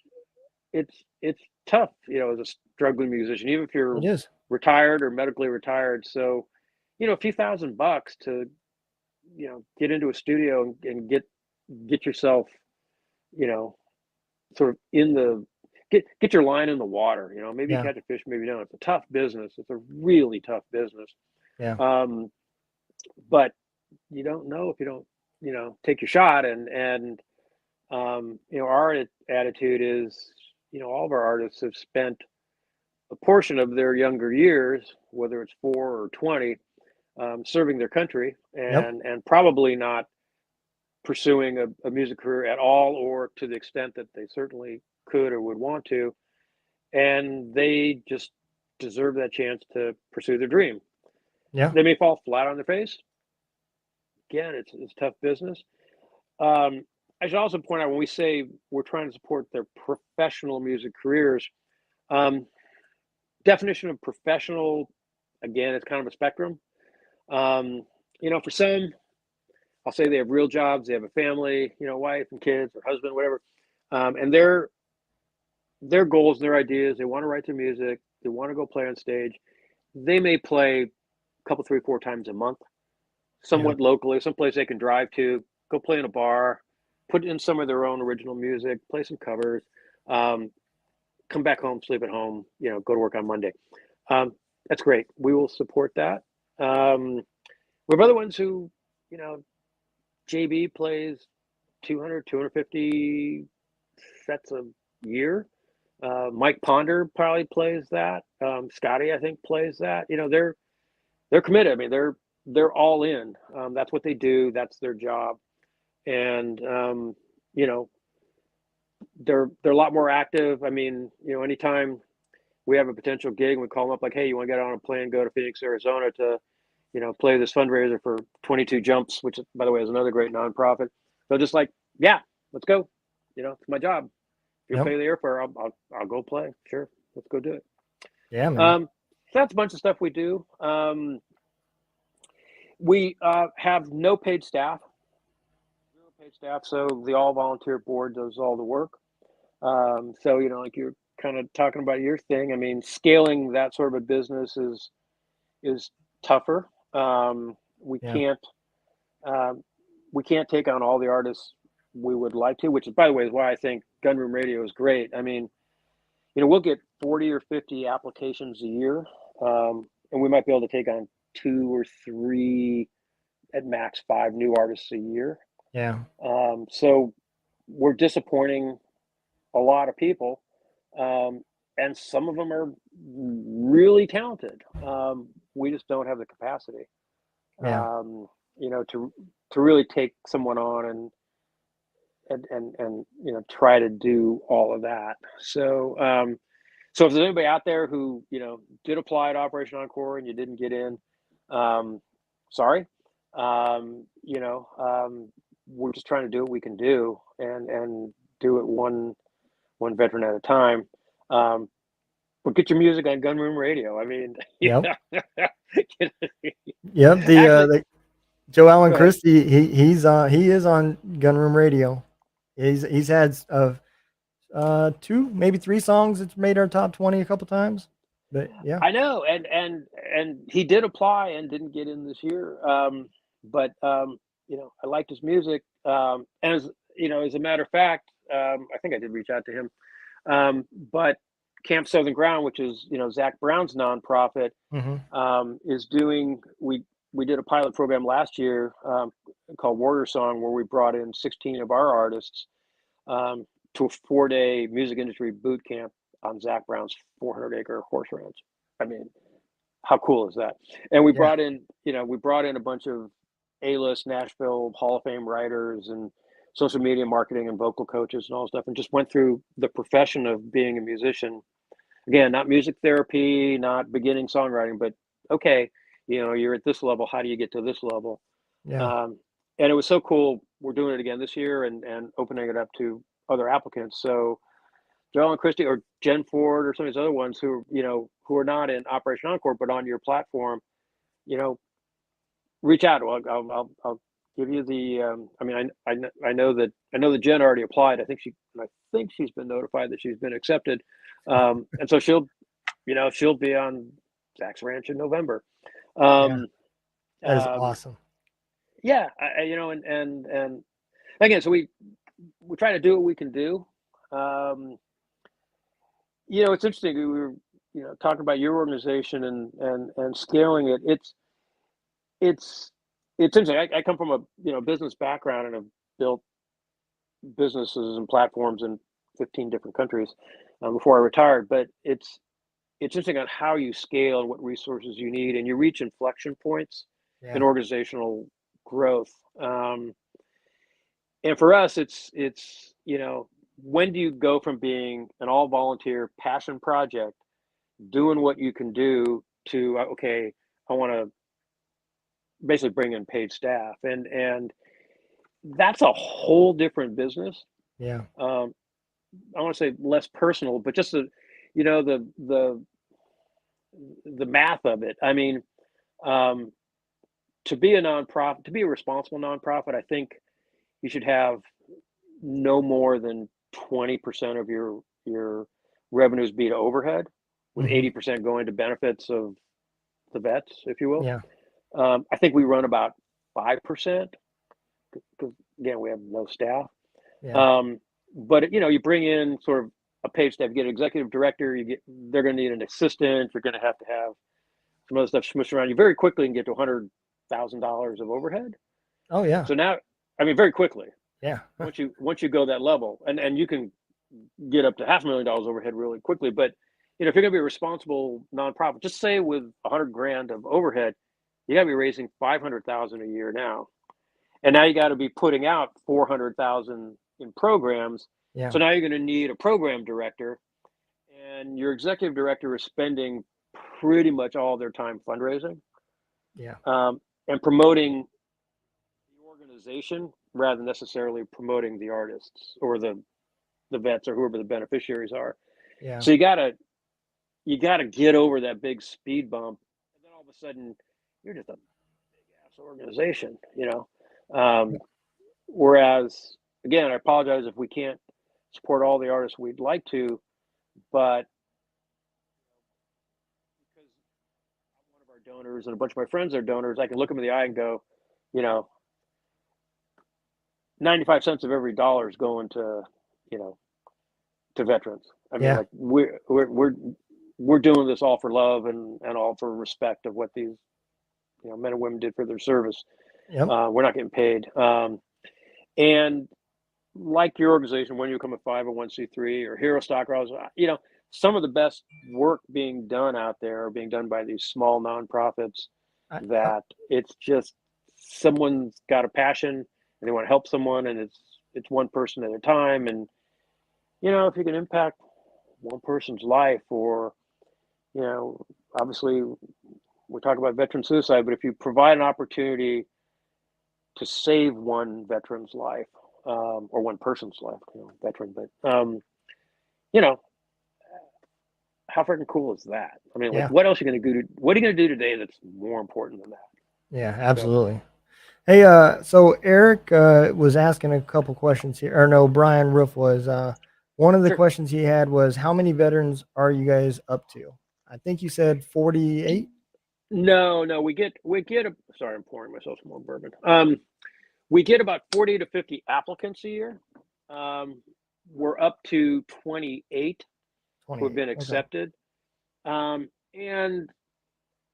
it's tough, you know, as a struggling musician, even if It you're is. retired or medically retired. So, you know, a few $1,000 to, you know, get into a studio and get yourself, you know, sort of in the get your line in the water. You know, maybe you Yeah. catch a fish, maybe not. It's a tough business. It's a really tough business. Yeah. Um, but you don't know if you don't, you know, take your shot. And you know, our attitude is, you know, all of our artists have spent a portion of their younger years, whether it's 4 or 20, serving their country, Yep. and probably not pursuing a music career at all, or to the extent that they certainly could or would want to. And they just deserve that chance to pursue their dream. Yeah. They may fall flat on their face. Again, it's tough business. Um, I should also point out, when we say we're trying to support their professional music careers, um, definition of professional, again, it's kind of a spectrum. Um, you know, for some, I'll say they have real jobs, they have a family, you know, wife and kids or husband, whatever, and their goals, their ideas, they want to write their music, they want to go play on stage. They may play a couple, 3, 4 times a month, Yeah. somewhat locally, someplace they can drive to, go play in a bar, put in some of their own original music, play some covers, um, come back home, sleep at home, you know, go to work on Monday. Um, that's great. We will support that. We have other ones who, you know, JB plays 200, 250 sets a year. Mike Ponder probably plays that. Scotty, I think, plays that. You know, they're committed. I mean, they're all in. That's what they do. That's their job. And you know, they're a lot more active. I mean, you know, anytime we have a potential gig, we call them up like, hey, you want to get on a plane, go to Phoenix, Arizona to, you know, play this fundraiser for 22 Jumps, which, by the way, is another great nonprofit. They're just like, yeah, let's go. You know, it's my job. If you'll Yep. pay the airfare, I'll go play. Sure, let's go do it. Yeah, man. So that's a bunch of stuff we do. We have no paid staff, zero paid staff. So the all volunteer board does all the work. So, you know, like you're kind of talking about your thing. I mean, scaling that sort of a business is tougher. We Yeah. can't um, we can't take on all the artists we would like to. Which is, by the way, is why I think Gunroom Radio is great. I mean, you know, we'll get 40 or 50 applications a year, and we might be able to take on 2 or 3, at max 5 new artists a year. Yeah. So we're disappointing a lot of people, um, and some of them are really talented. We just don't have the capacity. Yeah. You know, to really take someone on and you know, try to do all of that. So so if there's anybody out there who, you know, did apply to Operation Encore and you didn't get in, um, sorry. You know, we're just trying to do what we can do and do it one veteran at a time. Um, but get your music on Gunroom Radio. I mean, you Yep. know, Yep. actually, The Joe Allen go ahead. Christie, he is on Gunroom Radio. He's had two, maybe three songs that's made our top 20 a couple times. But yeah. I know, and he did apply and didn't get in this year. But you know, I liked his music. And as you know, as a matter of fact, I think I did reach out to him. But Camp Southern Ground, which is, you know, Zach Brown's nonprofit, Hmm. is doing. We did a pilot program last year called Warrior Song, where we brought in 16 of our artists um, to a 4-day music industry boot camp on Zach Brown's 400-acre horse ranch. I mean, how cool is that? And we Yeah. brought in, you know, we brought in a bunch of A-list Nashville Hall of Fame writers and social media marketing and vocal coaches and all that stuff, and just went through the profession of being a musician. Again, not music therapy, not beginning songwriting, but okay, you know, you're at this level. How do you get to this level? Yeah. Um, and it was so cool. We're doing it again this year and opening it up to other applicants. So Joel and Christie or Jen Ford or some of these other ones who, you know, who are not in Operation Encore but on your platform, you know, reach out. I'll give you the. I mean, I know that Jen already applied. I think she's been notified that she's been accepted, and so she'll, you know, she'll be on Zach's Ranch in November. Yeah. Um, That is um, awesome. yeah, you know, and again, so we try to do what we can do. Um, you know, it's interesting. We were, you know, talking about your organization and scaling it. It's it's interesting. I come from a, you know, business background and have built businesses and platforms in 15 different countries before I retired. But it's interesting on how you scale and what resources you need, and you reach inflection points in Yeah. organizational growth. And for us, it's you know, when do you go from being an all volunteer passion project, doing what you can do, to okay, I want to basically bring in paid staff, and that's a whole different business. Yeah. Um, I want to say less personal, but just the, you know, the math of it. I mean, um, to be a nonprofit, to be a responsible nonprofit, I think you should have no more than 20% of your revenues be to overhead, with Hmm. 80% going to benefits of the vets, if you will. Yeah. I think we run about 5% because again we have no staff. Yeah. Um, but you know, you bring in sort of a paid staff, you get an executive director, you get they're going to need an assistant, you're going to have some other stuff smushed around. You very quickly can get to $100,000 of overhead. Oh yeah. So now, I mean, very quickly, Yeah. once you go that level, and you can get up to $500,000 overhead really quickly. But you know, if you're going to be a responsible nonprofit, just say with 100 grand of overhead, you got to be raising 500,000 a year now, and now you got to be putting out 400,000 in programs. Yeah. So now you're going to need a program director, and your executive director is spending pretty much all their time fundraising Yeah. and promoting the organization rather than necessarily promoting the artists or the vets or whoever the beneficiaries are. Yeah. So you gotta get over that big speed bump, and then all of a sudden you're just a big ass organization, you know. Yeah. Um, whereas again, I apologize if we can't support all the artists we'd like to, but because I'm one of our donors and a bunch of my friends are donors, I can look them in the eye and go, you know, 95 cents of every dollar is going to, you know, to veterans. I mean, Yeah. like we're doing this all for love and all for respect of what these, you know, men and women did for their service. Yep. We're not getting paid. And like your organization, when you become a 501c3 or Hero Stock, you know, some of the best work being done out there are being done by these small nonprofits I, that it's just someone's got a passion and they want to help someone, and it's one person at a time. And if you can impact one person's life, or you know, obviously we're talking about veteran suicide, but if you provide an opportunity to save one veteran's life, or one person's life, veteran, but you know, how freaking cool is that? I mean, like, yeah, what else are you going to do? What are you going to do today that's more important than that? yeah, So, absolutely. Hey, so Eric was asking a couple questions here, or no, Brian Roof was. One of the sure. questions he had was, how many veterans are you guys up to? I think you said 48. No, we get a, sorry, I'm pouring myself some more bourbon. We get about 40 to 50 applicants a year. Um, we're up to 28 who have 28. been Okay. accepted. And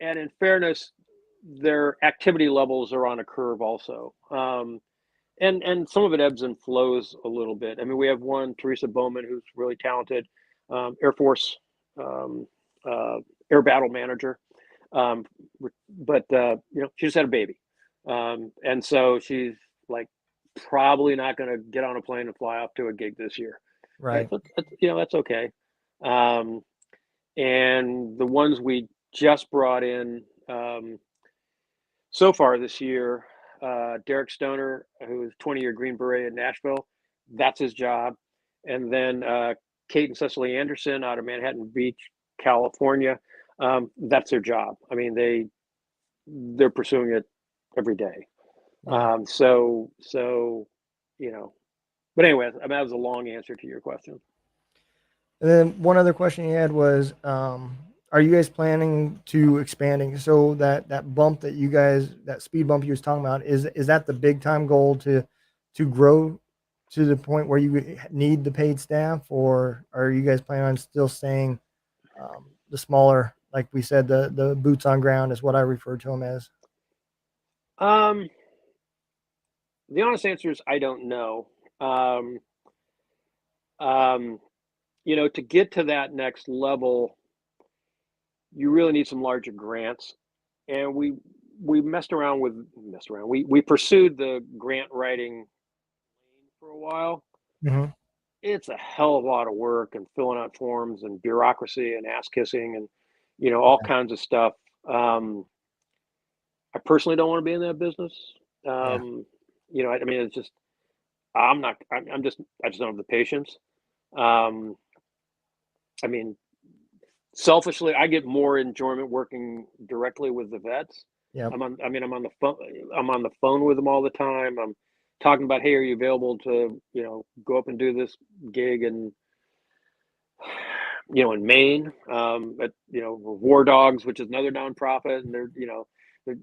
in fairness, their activity levels are on a curve also. And some of it ebbs and flows a little bit. I mean, we have one, Teresa Bowman, who's really talented, Air Force, um, uh, air battle manager. Um, but she just had a baby, and so she's like probably not going to get on a plane and fly off to a gig this year, right? Right. So that's okay. Um, and the ones we just brought in, so far this year, Derek Stoner, who is 20-year Green Beret in Nashville, that's his job. And then Kate and Cecily Anderson out of Manhattan Beach, California, that's their job. I mean, they're pursuing it every day. Yeah. So you know. But anyway, I mean, that was a long answer to your question. And then one other question he had was, are you guys planning to expanding? So that bump that you guys, that speed bump you was talking about, is that the big time goal to grow to the point where you need the paid staff, or are you guys planning on still staying the smaller, like we said, the boots on ground is what I refer to them as. Um, the honest answer is I don't know. Um, um, to get to that next level, you really need some larger grants. And we messed around. We pursued the grant writing for a while. Hmm. It's a hell of a lot of work and filling out forms and bureaucracy and ass kissing and all Yeah. kinds of stuff. Um, I personally don't want to be in that business. Yeah. Um, I mean, it's just I'm not. I just don't have the patience. Um, I mean, selfishly, I get more enjoyment working directly with the vets. Yep. I'm on the phone. I'm on the phone with them all the time. I'm talking about, hey, are you available to, go up and do this gig and in Maine, at War Dogs, which is another nonprofit, and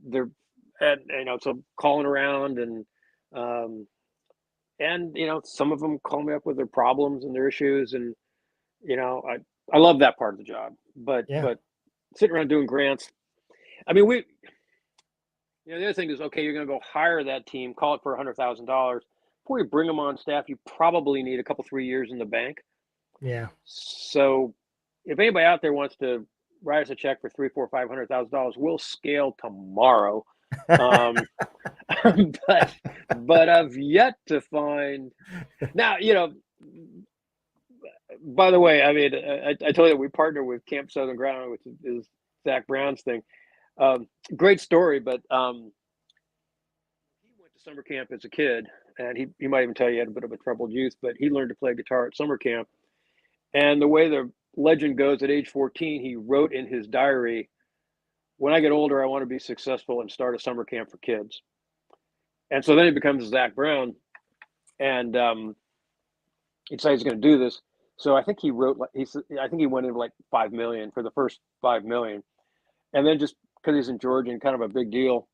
they're and so calling around um, and some of them call me up with their problems and their issues, and I love that part of the job, but Yeah. sitting around doing grants. I mean, the other thing is, okay, you're going to go hire that team, call it for $100,000. Before you bring them on staff, you probably need a couple 3 years in the bank. Yeah. So if anybody out there wants to write us a check for three, four, $500,000, we'll scale tomorrow. Um, but I've yet to find now. By the way, I mean, I told you we partner with Camp Southern Ground, which is Zach Brown's thing. Great story, but he went to summer camp as a kid, and he might even tell you he had a bit of a troubled youth, but he learned to play guitar at summer camp. And the way the legend goes, at age 14, he wrote in his diary, "When I get older, I want to be successful and start a summer camp for kids." And so then he becomes Zach Brown, and he decides he's going to do this. So I think he wrote like I think he went in like 5 million for the first 5 million, and then just because he's in Georgia and kind of a big deal,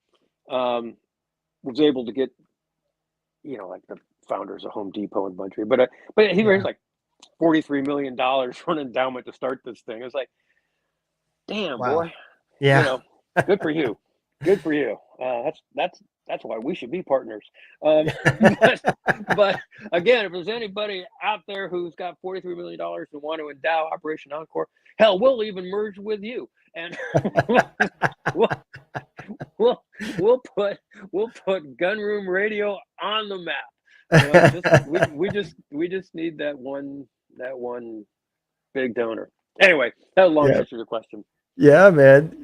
um, was able to get like the founders of Home Depot and Bunch, but he raised Yeah. like $43 million for an endowment to start this thing. It's like, damn, Wow. boy, you Yeah. know, good for you, good for you. That's why we should be partners. But but again, if there's anybody out there who's got $43 million and want to endow Operation Encore, hell, we'll even merge with you, and we'll, we'll we'll put Gunroom Radio on the map. You know, just we just need that one big donor. Anyway, that was a long Yeah. answer to the question. Yeah, man.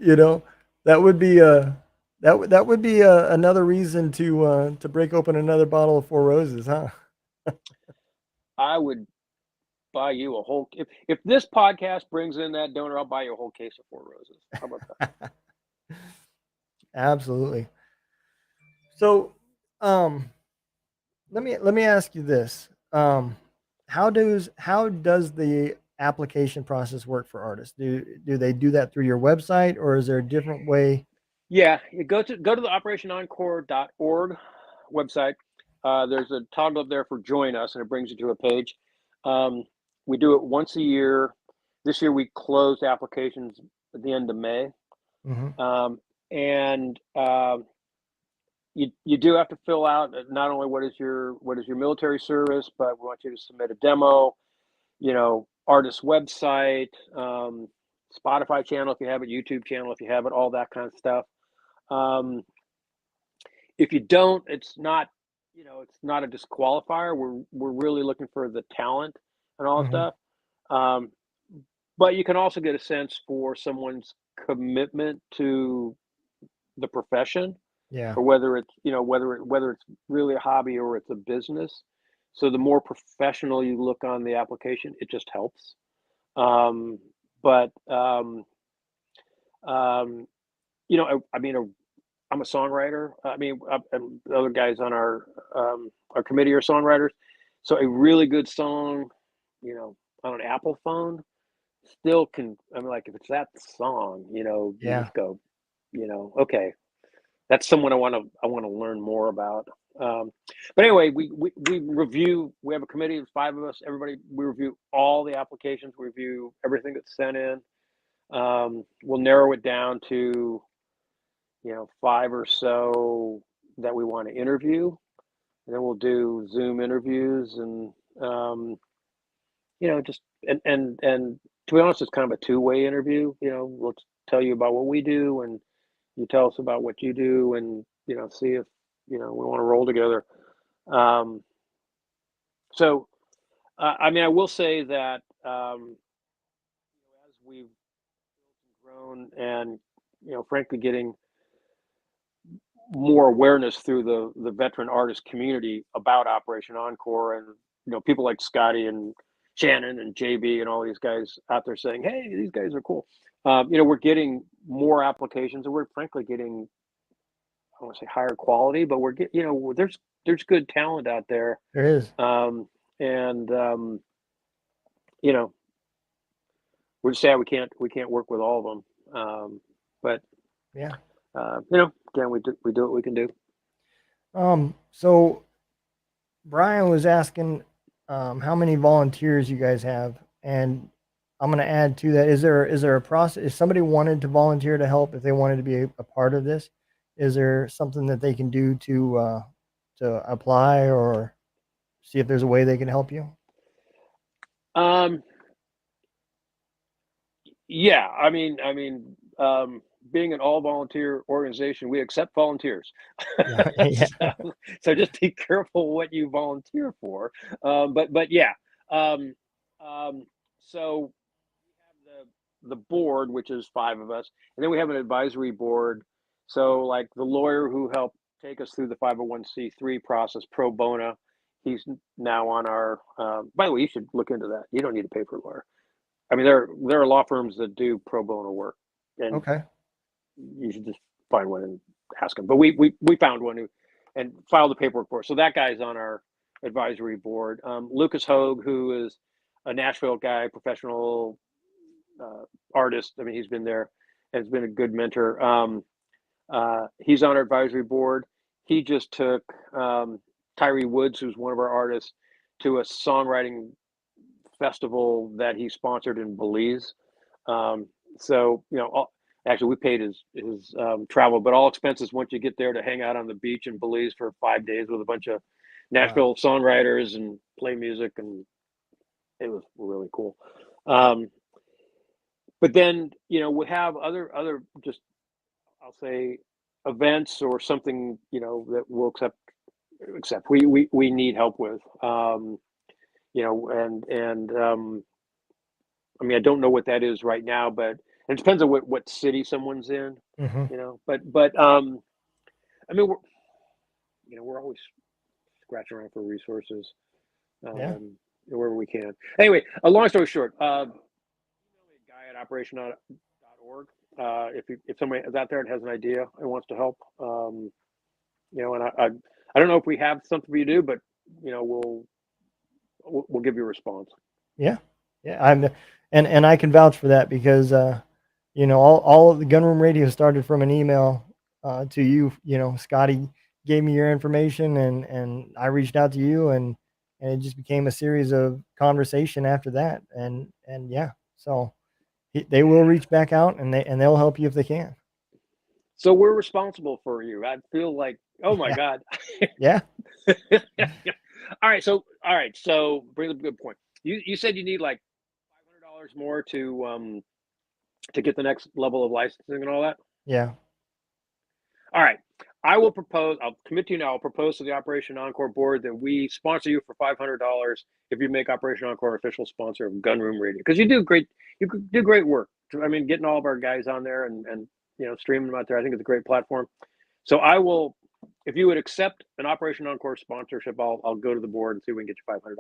That would be that would be another reason to break open another bottle of Four Roses, huh? I would buy you a whole if this podcast brings in that donor, I'll buy you a whole case of Four Roses. How about that? Absolutely. So, um, let me ask you this. How does the application process work for artists? Do they do that through your website, or is there a different way? Yeah, you go to the operationencore.org website. There's a toggle up there for join us, and it brings you to a page. Um, we do it once a year. This year we closed applications at the end of May, Hmm. and you do have to fill out not only what is your military service, but we want you to submit a demo. Artist website, Spotify channel if you have it, YouTube channel if you have it, all that kind of stuff. Um, if you don't, it's not a disqualifier. We're really looking for the talent and all that Hmm. stuff. Um, but you can also get a sense for someone's commitment to the profession, Yeah. or whether it's whether it's really a hobby or it's a business. So the more professional you look on the application, it just helps. Um, but um, I mean, I'm a songwriter. I mean, and the other guys on our committee are songwriters. So a really good song, you know, on an Apple phone still can. I mean, like if it's that song, you Yeah. just go, okay, that's someone I want to learn more about. Um, but anyway, we review. We have a committee of five of us. Everybody, we review all the applications. We review everything that's sent in. We'll narrow it down to five or so that we want to interview, and then we'll do Zoom interviews, and just and to be honest, it's kind of a two-way interview. We'll tell you about what we do, and you tell us about what you do, and see if we want to roll together. Um, so, I mean, I will say that as we've grown, and frankly, getting more awareness through the veteran artist community about Operation Encore, and people like Scotty and Shannon and JB and all these guys out there saying, "Hey, these guys are cool." We're getting more applications, and we're frankly getting, I don't want to say higher quality, but we're there's good talent out there, There is. and you know we're just sad we can't work with all of them, but Yeah. again we do what we can do. So Brian was asking how many volunteers you guys have, and I'm going to add to that. Is there a process? If somebody wanted to volunteer to help, if they wanted to be a part of this, is there something that they can do to apply or see if there's a way they can help you? Um, Yeah, being an all volunteer organization, we accept volunteers. Yeah. Yeah. So just be careful what you volunteer for. But yeah. Um, um, so we have the board, which is five of us, and then we have an advisory board. So like the lawyer who helped take us through the 501(c)(3) process pro bono, he's now on our. By the way, you should look into that. You don't need to pay for a lawyer. I mean, there are law firms that do pro bono work, and Okay. you should just find one and ask them. But we found one who and filed the paperwork for it. So that guy's on our advisory board. Lucas Hogue, who is a Nashville guy, professional artist. I mean, he's been there and has been a good mentor. He's on our advisory board. He just took Tyree Woods, who's one of our artists, to a songwriting festival that he sponsored in Belize. Um, so actually we paid his travel, but all expenses once you get there to hang out on the beach in Belize for 5 days with a bunch of Wow. Nashville songwriters and play music, and it was really cool. Um, but then we have other just I'll say events or something, that we'll accept. We need help with. I mean, I don't know what that is right now, but it depends on what city someone's in. Hmm. But I mean, we're always scratching around for resources, Yeah. wherever we can. Anyway, a long story short, guy at operation.org. If somebody is out there and has an idea and wants to help, and I don't know if we have something for you to do, but we'll give you a response. Yeah. Yeah. And I can vouch for that because, all of the gunroom radio started from an email to you. Scotty gave me your information, and I reached out to you, and it just became a series of conversation after that. And yeah, so they will reach back out, and they'll help you if they can. So we're responsible for you. I feel like, oh my Yeah. God. Yeah. All right. So bring up a good point. You said you need like $500 more to get the next level of licensing and all that. Yeah. All right. I will propose. I'll commit to you now. I'll propose to the Operation Encore board that we sponsor you for $500 if you make Operation Encore official sponsor of Gunroom Radio, because you do great. You do great work. I mean, getting all of our guys on there and streaming them out there. I think it's a great platform. So I will, if you would accept an Operation Encore sponsorship, I'll go to the board and see if we can get you $500.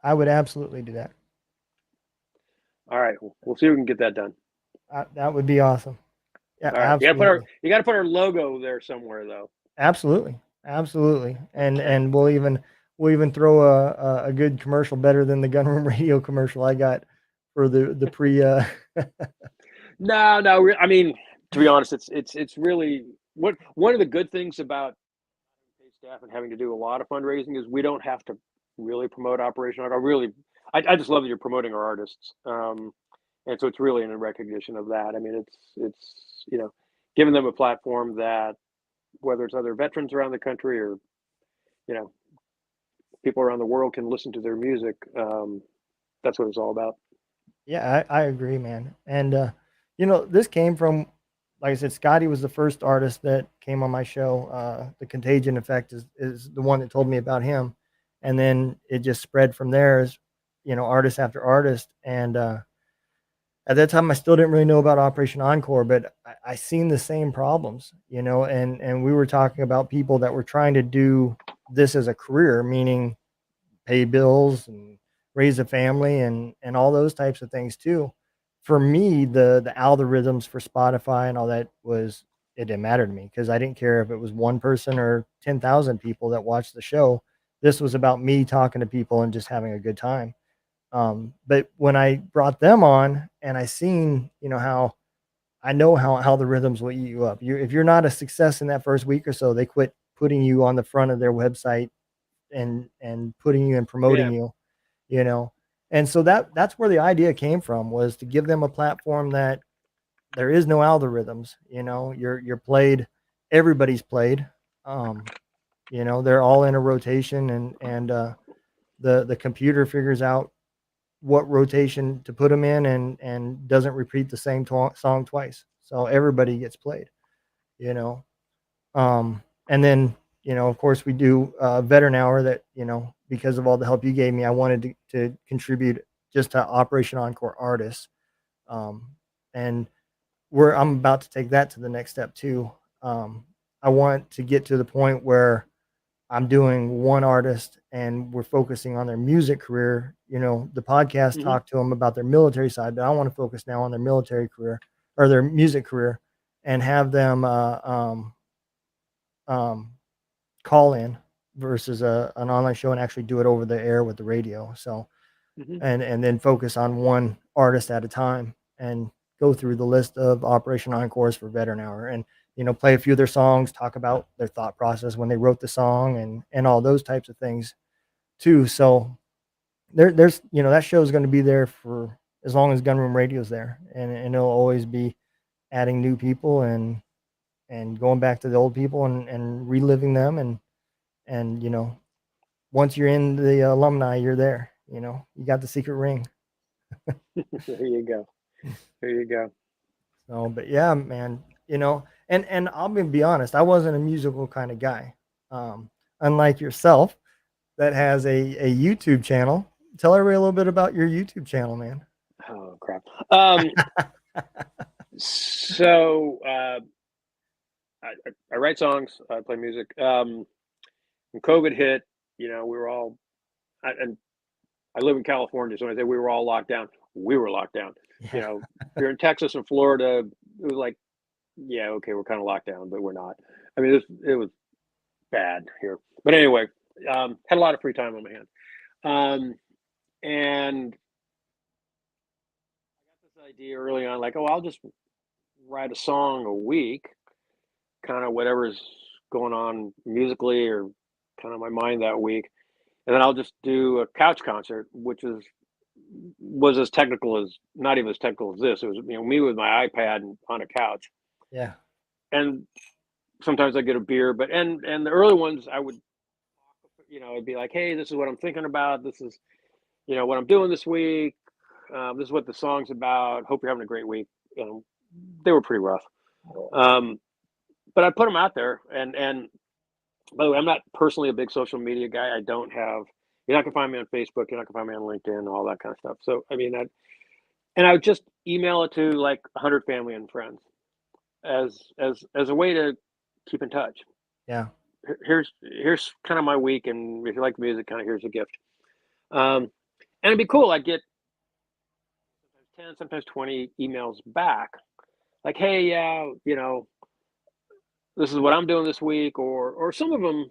I would absolutely do that. All right, we'll see if we can get that done. That would be awesome. Yeah, All right, absolutely. you got to put our logo there somewhere though. Absolutely. Absolutely. And we'll even throw a good commercial better than the gunroom radio commercial I got for the pre No, no. I mean, to be honest, it's really one of the good things about paid staff and having to do a lot of fundraising is we don't have to really promote Operation Encore. I just love that you're promoting our artists, and so it's really in a recognition of that. I mean, it's giving them a platform that whether it's other veterans around the country or you know people around the world can listen to their music. That's what it's all about. Yeah, I agree, man. And this came from, like I said, Scotty was the first artist that came on my show. The Contagion Effect is the one that told me about him, and then it just spread from there as artist after artist. And at that time, I still didn't really know about Operation Encore, but I seen the same problems, and we were talking about people that were trying to do this as a career, meaning pay bills and raise a family and all those types of things too. For me, the algorithms for Spotify and all that it didn't matter to me because I didn't care if it was one person or 10,000 people that watched the show. This was about me talking to people and just having a good time. But when I brought them on and I seen, how I know how the rhythms will eat you up. If you're not a success in that first week or so, they quit putting you on the front of their website and putting you and promoting Yeah. you, you know. And so that's where the idea came from, was to give them a platform that there is no algorithms. You're played, everybody's played. They're all in a rotation, and the computer figures out what rotation to put them in, and doesn't repeat the same song twice. So everybody gets played, you know. And then, of course, we do Veteran Hour that, because of all the help you gave me, I wanted to contribute just to Operation Encore artists. And I'm about to take that to the next step too. I want to get to the point where I'm doing one artist and we're focusing on their music career. The podcast Hmm. talk to them about their military side, but I want to focus now on their military career or their music career, and have them um, call in versus an online show, and actually do it over the air with the radio. So, Hmm. and then focus on one artist at a time and go through the list of Operation Encores for Veteran Hour, and play a few of their songs, talk about their thought process when they wrote the song, and all those types of things too. So there's that show is going to be there for as long as Gunroom Radio's there, and it'll always be adding new people and going back to the old people and reliving them, and once you're in the alumni, you're there. You got the secret ring. There you go. There you go. So, but yeah, man, And I'll be honest, I wasn't a musical kind of guy. Um, Unlike yourself, that has a YouTube channel. Tell everybody a little bit about your YouTube channel, man. Oh crap. So I write songs, I play music. When COVID hit, we were all, and I live in California, so when I say we were all locked down, we were locked down. Yeah. If you're in Texas and Florida, it was like, yeah, okay, we're kind of locked down, but we're not. I mean, it was bad here. But anyway, had a lot of free time on my hands. And I got this idea early on, like, oh, I'll just write a song a week, kind of whatever's going on musically or kind of my mind that week. And then I'll just do a couch concert, which was as technical as not even as technical as this. It was me with my iPad and on a couch, Yeah. and sometimes I get a beer. But and the early ones I would it'd be like, hey, this is what I'm thinking about. This is what I'm doing this week. This is what the song's about. Hope you're having a great week. They were pretty rough, but I put them out there. And by the way, I'm not personally a big social media guy. I don't have. You're not gonna find me on Facebook. You're not gonna find me on LinkedIn. All that kind of stuff. So I mean, I would just email it to like 100 family and friends as a way to keep in touch. Yeah. Here's kind of my week, and if you like music, kind of here's a gift. And it'd be cool. I get sometimes 10, sometimes 20 emails back, like, hey, yeah, this is what I'm doing this week, or some of them,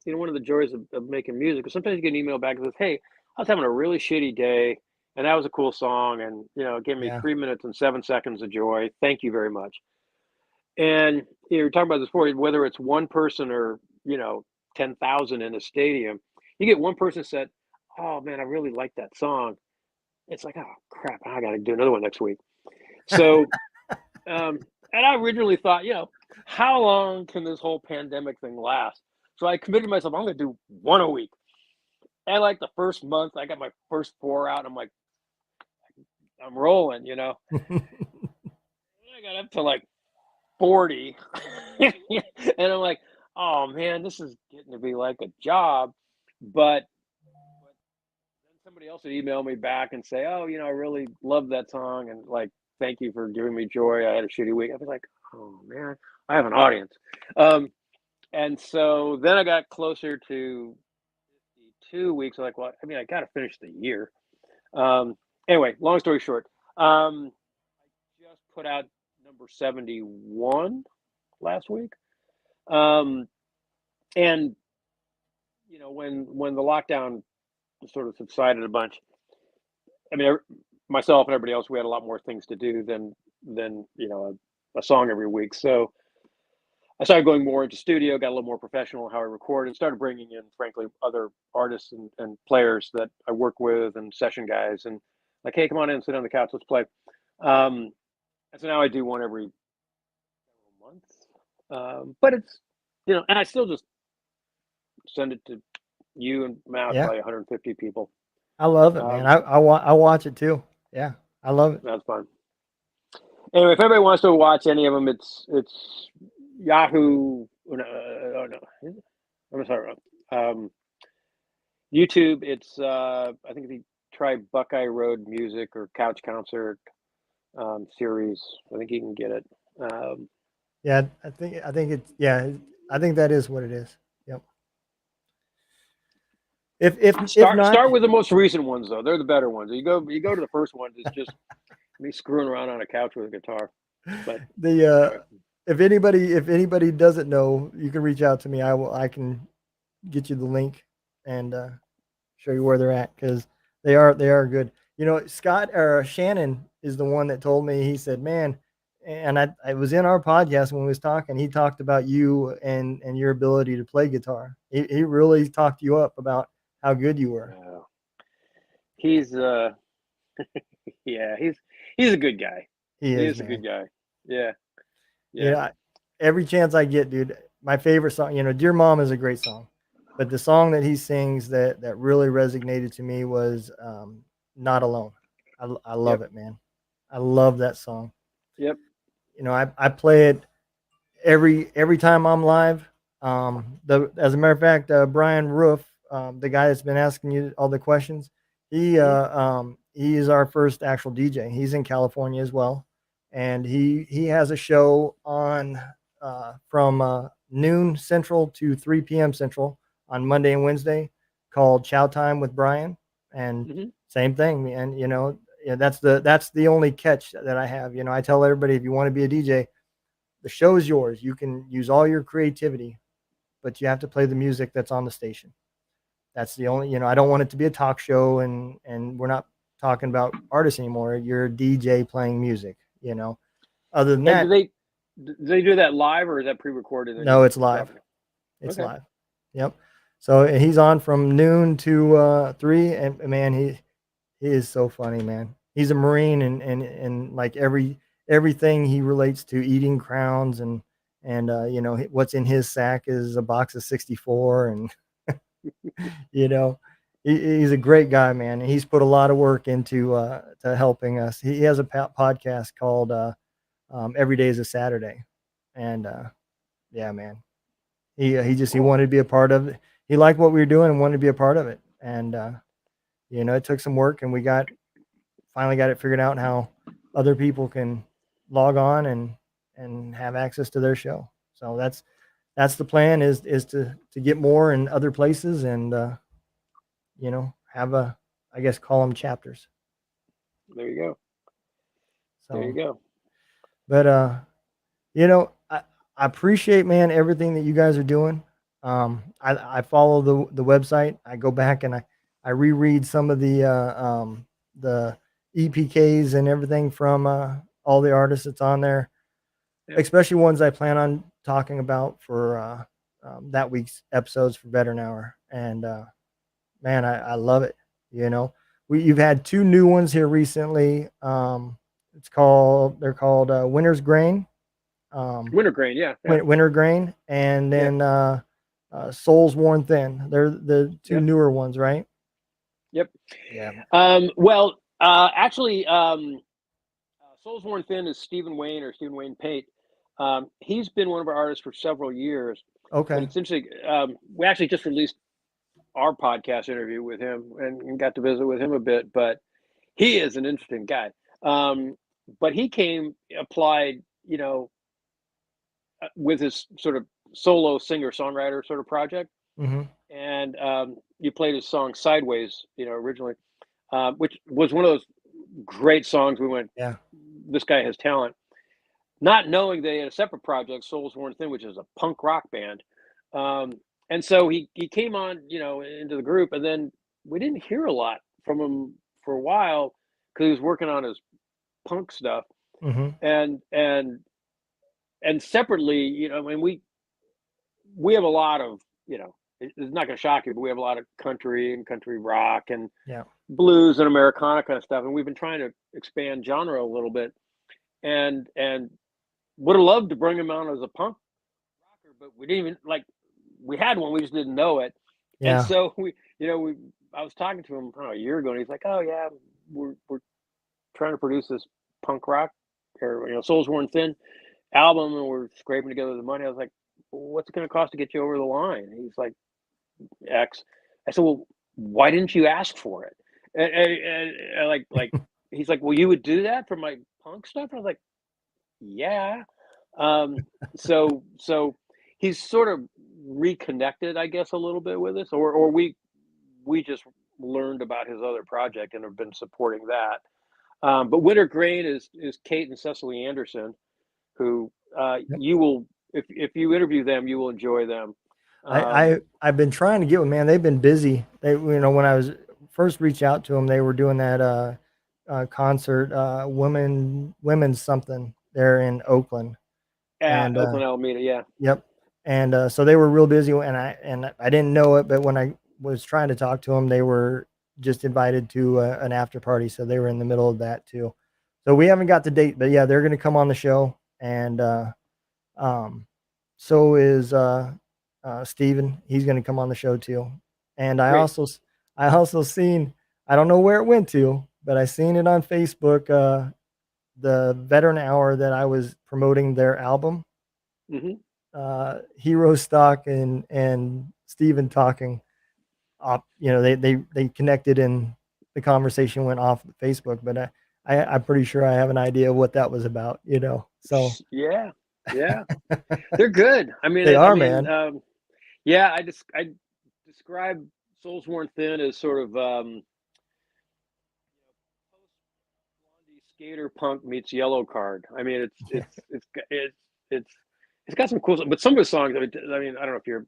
one of the joys of making music is sometimes you get an email back that says, hey, I was having a really shitty day, and that was a cool song, and it gave me Yeah. 3 minutes and 7 seconds of joy. Thank you very much. And you were talking about this before, whether it's one person or 10,000 in a stadium, you get one person said, "Oh man, I really like that song." It's like, oh crap, I got to do another one next week. So, and I originally thought, how long can this whole pandemic thing last? So I committed myself, I'm going to do one a week. And like the first month, I got my first four out. I'm like, I'm rolling. I got up to like 40. And I'm like, oh man, this is getting to be like a job. But then somebody else would email me back and say, oh, I really love that song. And like, thank you for giving me joy. I had a shitty week. I'd be like, oh man, I have an audience. And so then I got closer to 2 weeks. I'm like, well, I mean, I got to finish the year. Um, anyway, long story short, I just put out number 71 last week. Um, and when the lockdown sort of subsided a bunch, I mean, myself and everybody else, we had a lot more things to do than a song every week. So I started going more into studio, got a little more professional in how I record, and started bringing in, frankly, other artists and players that I work with and session guys, and like, hey, come on in, sit on the couch, let's play. Um, and so now I do one every month. But it's and I still just send it to you and Matt, Yeah. probably 150 people. I love it, man. Um, I watch it too. Yeah. I love it. that's fun. Anyway, if anybody wants to watch any of them, it's Yahoo. Oh no, I'm sorry. YouTube. It's I think if you try Buckeye Road Music or Couch Concert series, I think you can get it. Yeah. I think it's, yeah. I think that is what it is. Yep. If not, Start with the most recent ones though; they're the better ones. You go to the first ones. It's just me screwing around on a couch with a guitar. But the anyway, if anybody doesn't know, you can reach out to me. I can get you the link and show you where they're at because they are good. Scott or Shannon is the one that told me. He said, "Man," and I was in our podcast when we was talking. He talked about you and your ability to play guitar. He really talked you up about how good you were. he's yeah, he's a good guy. He He is, is a man. good guy. Yeah, You yeah. know, every chance I get, dude, my favorite song, "Dear Mom" is a great song. But the song that he sings that really resonated to me was "Not Alone." I love Yep, it, man. I love that song. yep. I play it every time I'm live, as a matter of fact, Brian Roof, the guy that's been asking you all the questions, Mhm. he is our first actual DJ. He's in California as well, and he has a show on from noon Central to 3 p.m. Central on Monday and Wednesday called Chow Time with Brian, and Mhm. same thing. And yeah, that's the only catch that I have. I tell everybody, if you want to be a DJ, the show is yours. You can use all your creativity, but you have to play the music that's on the station. That's the only, I don't want it to be a talk show, and we're not talking about artists anymore. You're a DJ playing music. Other than And that, do they do that live or is that pre-recorded and then no, you it's live. drop it? It's Okay. live. Yep. So he's on from noon to 3, and man, he is so funny, man. He's a Marine, and like everything he relates to eating crowns, and what's in his sack is a box of 64, and you know he's a great guy, man. And he's put a lot of work into to helping us. He has a podcast called Every Day is a Saturday, and yeah, man, he Cool. wanted to be a part of it. He liked what we were doing and wanted to be a part of it, and it took some work, and we finally got it figured out how other people can log on and have access to their show. So that's the plan, is to get more in other places, and have a, I guess, call them chapters. There you go. There you So, go. but I appreciate, man, everything that you guys are doing. I follow the website. I go back and I reread some of the EPKs and everything from all the artists that's on there, Yeah. especially ones I plan on talking about for that week's episodes for Veteran Hour. And man, I love it. You know, you've had two new ones here recently. They're called Winter's Grain. Um, Wintergreen. Yeah. Yeah. Winter Grain, and Yeah. then Souls Worn Thin. They're the two Yep. newer ones, right? Yep. Yeah. Well, actually, Souls Worn Thin is Stephen Wayne or Stephen Wayne Pate. He's been one of our artists for several years, but Okay. it's interesting. We actually just released our podcast interview with him and got to visit with him a bit, but he is an interesting guy. But he applied, with his sort of solo singer songwriter sort of project, Mm-hmm. and you played his song Sideways, originally, which was one of those great songs. We went, Yeah. this guy has talent, not knowing they had a separate project, Souls Worn Thin, which is a punk rock band. And so he came on, into the group, and then we didn't hear a lot from him for a while because he was working on his punk stuff, Mm-hmm. and separately, I mean, we have a lot of, it's not going to shock you, but we have a lot of country and country rock and Yeah. blues and Americana kind of stuff, and we've been trying to expand genre a little bit, and would have loved to bring him on as a punk rocker, but we didn't even like. We had one, we just didn't know it, and Yeah. so we. I was talking to him, I don't know, a year ago, and he's like, "Oh yeah, we're trying to produce this punk rock or Souls Worn Thin album, and we're scraping together the money." I was like, "What's it going to cost to get you over the line?" And he's like, X. I said, "Well, why didn't you ask for it?" And like he's like, "Well, you would do that for my punk stuff?" And I was like, "Yeah." Um, so he's sort of reconnected, I guess, a little bit with us, or we just learned about his other project and have been supporting that. But Winter Grain is Kate and Cecily Anderson, who Yep. you will, if you interview them, you will enjoy them. I, Um, I've been trying to get with, man. They've been busy. When I was first reached out to them, they were doing that concert, women's something there in Oakland, at and Oakland Alameda, yeah. yep. And so they were real busy, and I didn't know it, but when I was trying to talk to them, they were just invited to an after party, so they were in the middle of that too. So we haven't got the date, but yeah, they're going to come on the show, and um, so is Steven. He's going to come on the show too. And Great. I also seen, I don't know where it went to, but I seen it on Facebook. The Veteran Hour that I was promoting their album. Hmm. Hero Stock and Steven talking. They connected and the conversation went off Facebook, but I'm pretty sure I have an idea what that was about. So Yeah, yeah, they're good. I mean, they I are, mean, man. yeah, I describe Souls Worn Thin as sort of Blondie skater punk meets Yellow Card. I mean, it's it's got some cool, but some of his songs. I mean, I don't know if you're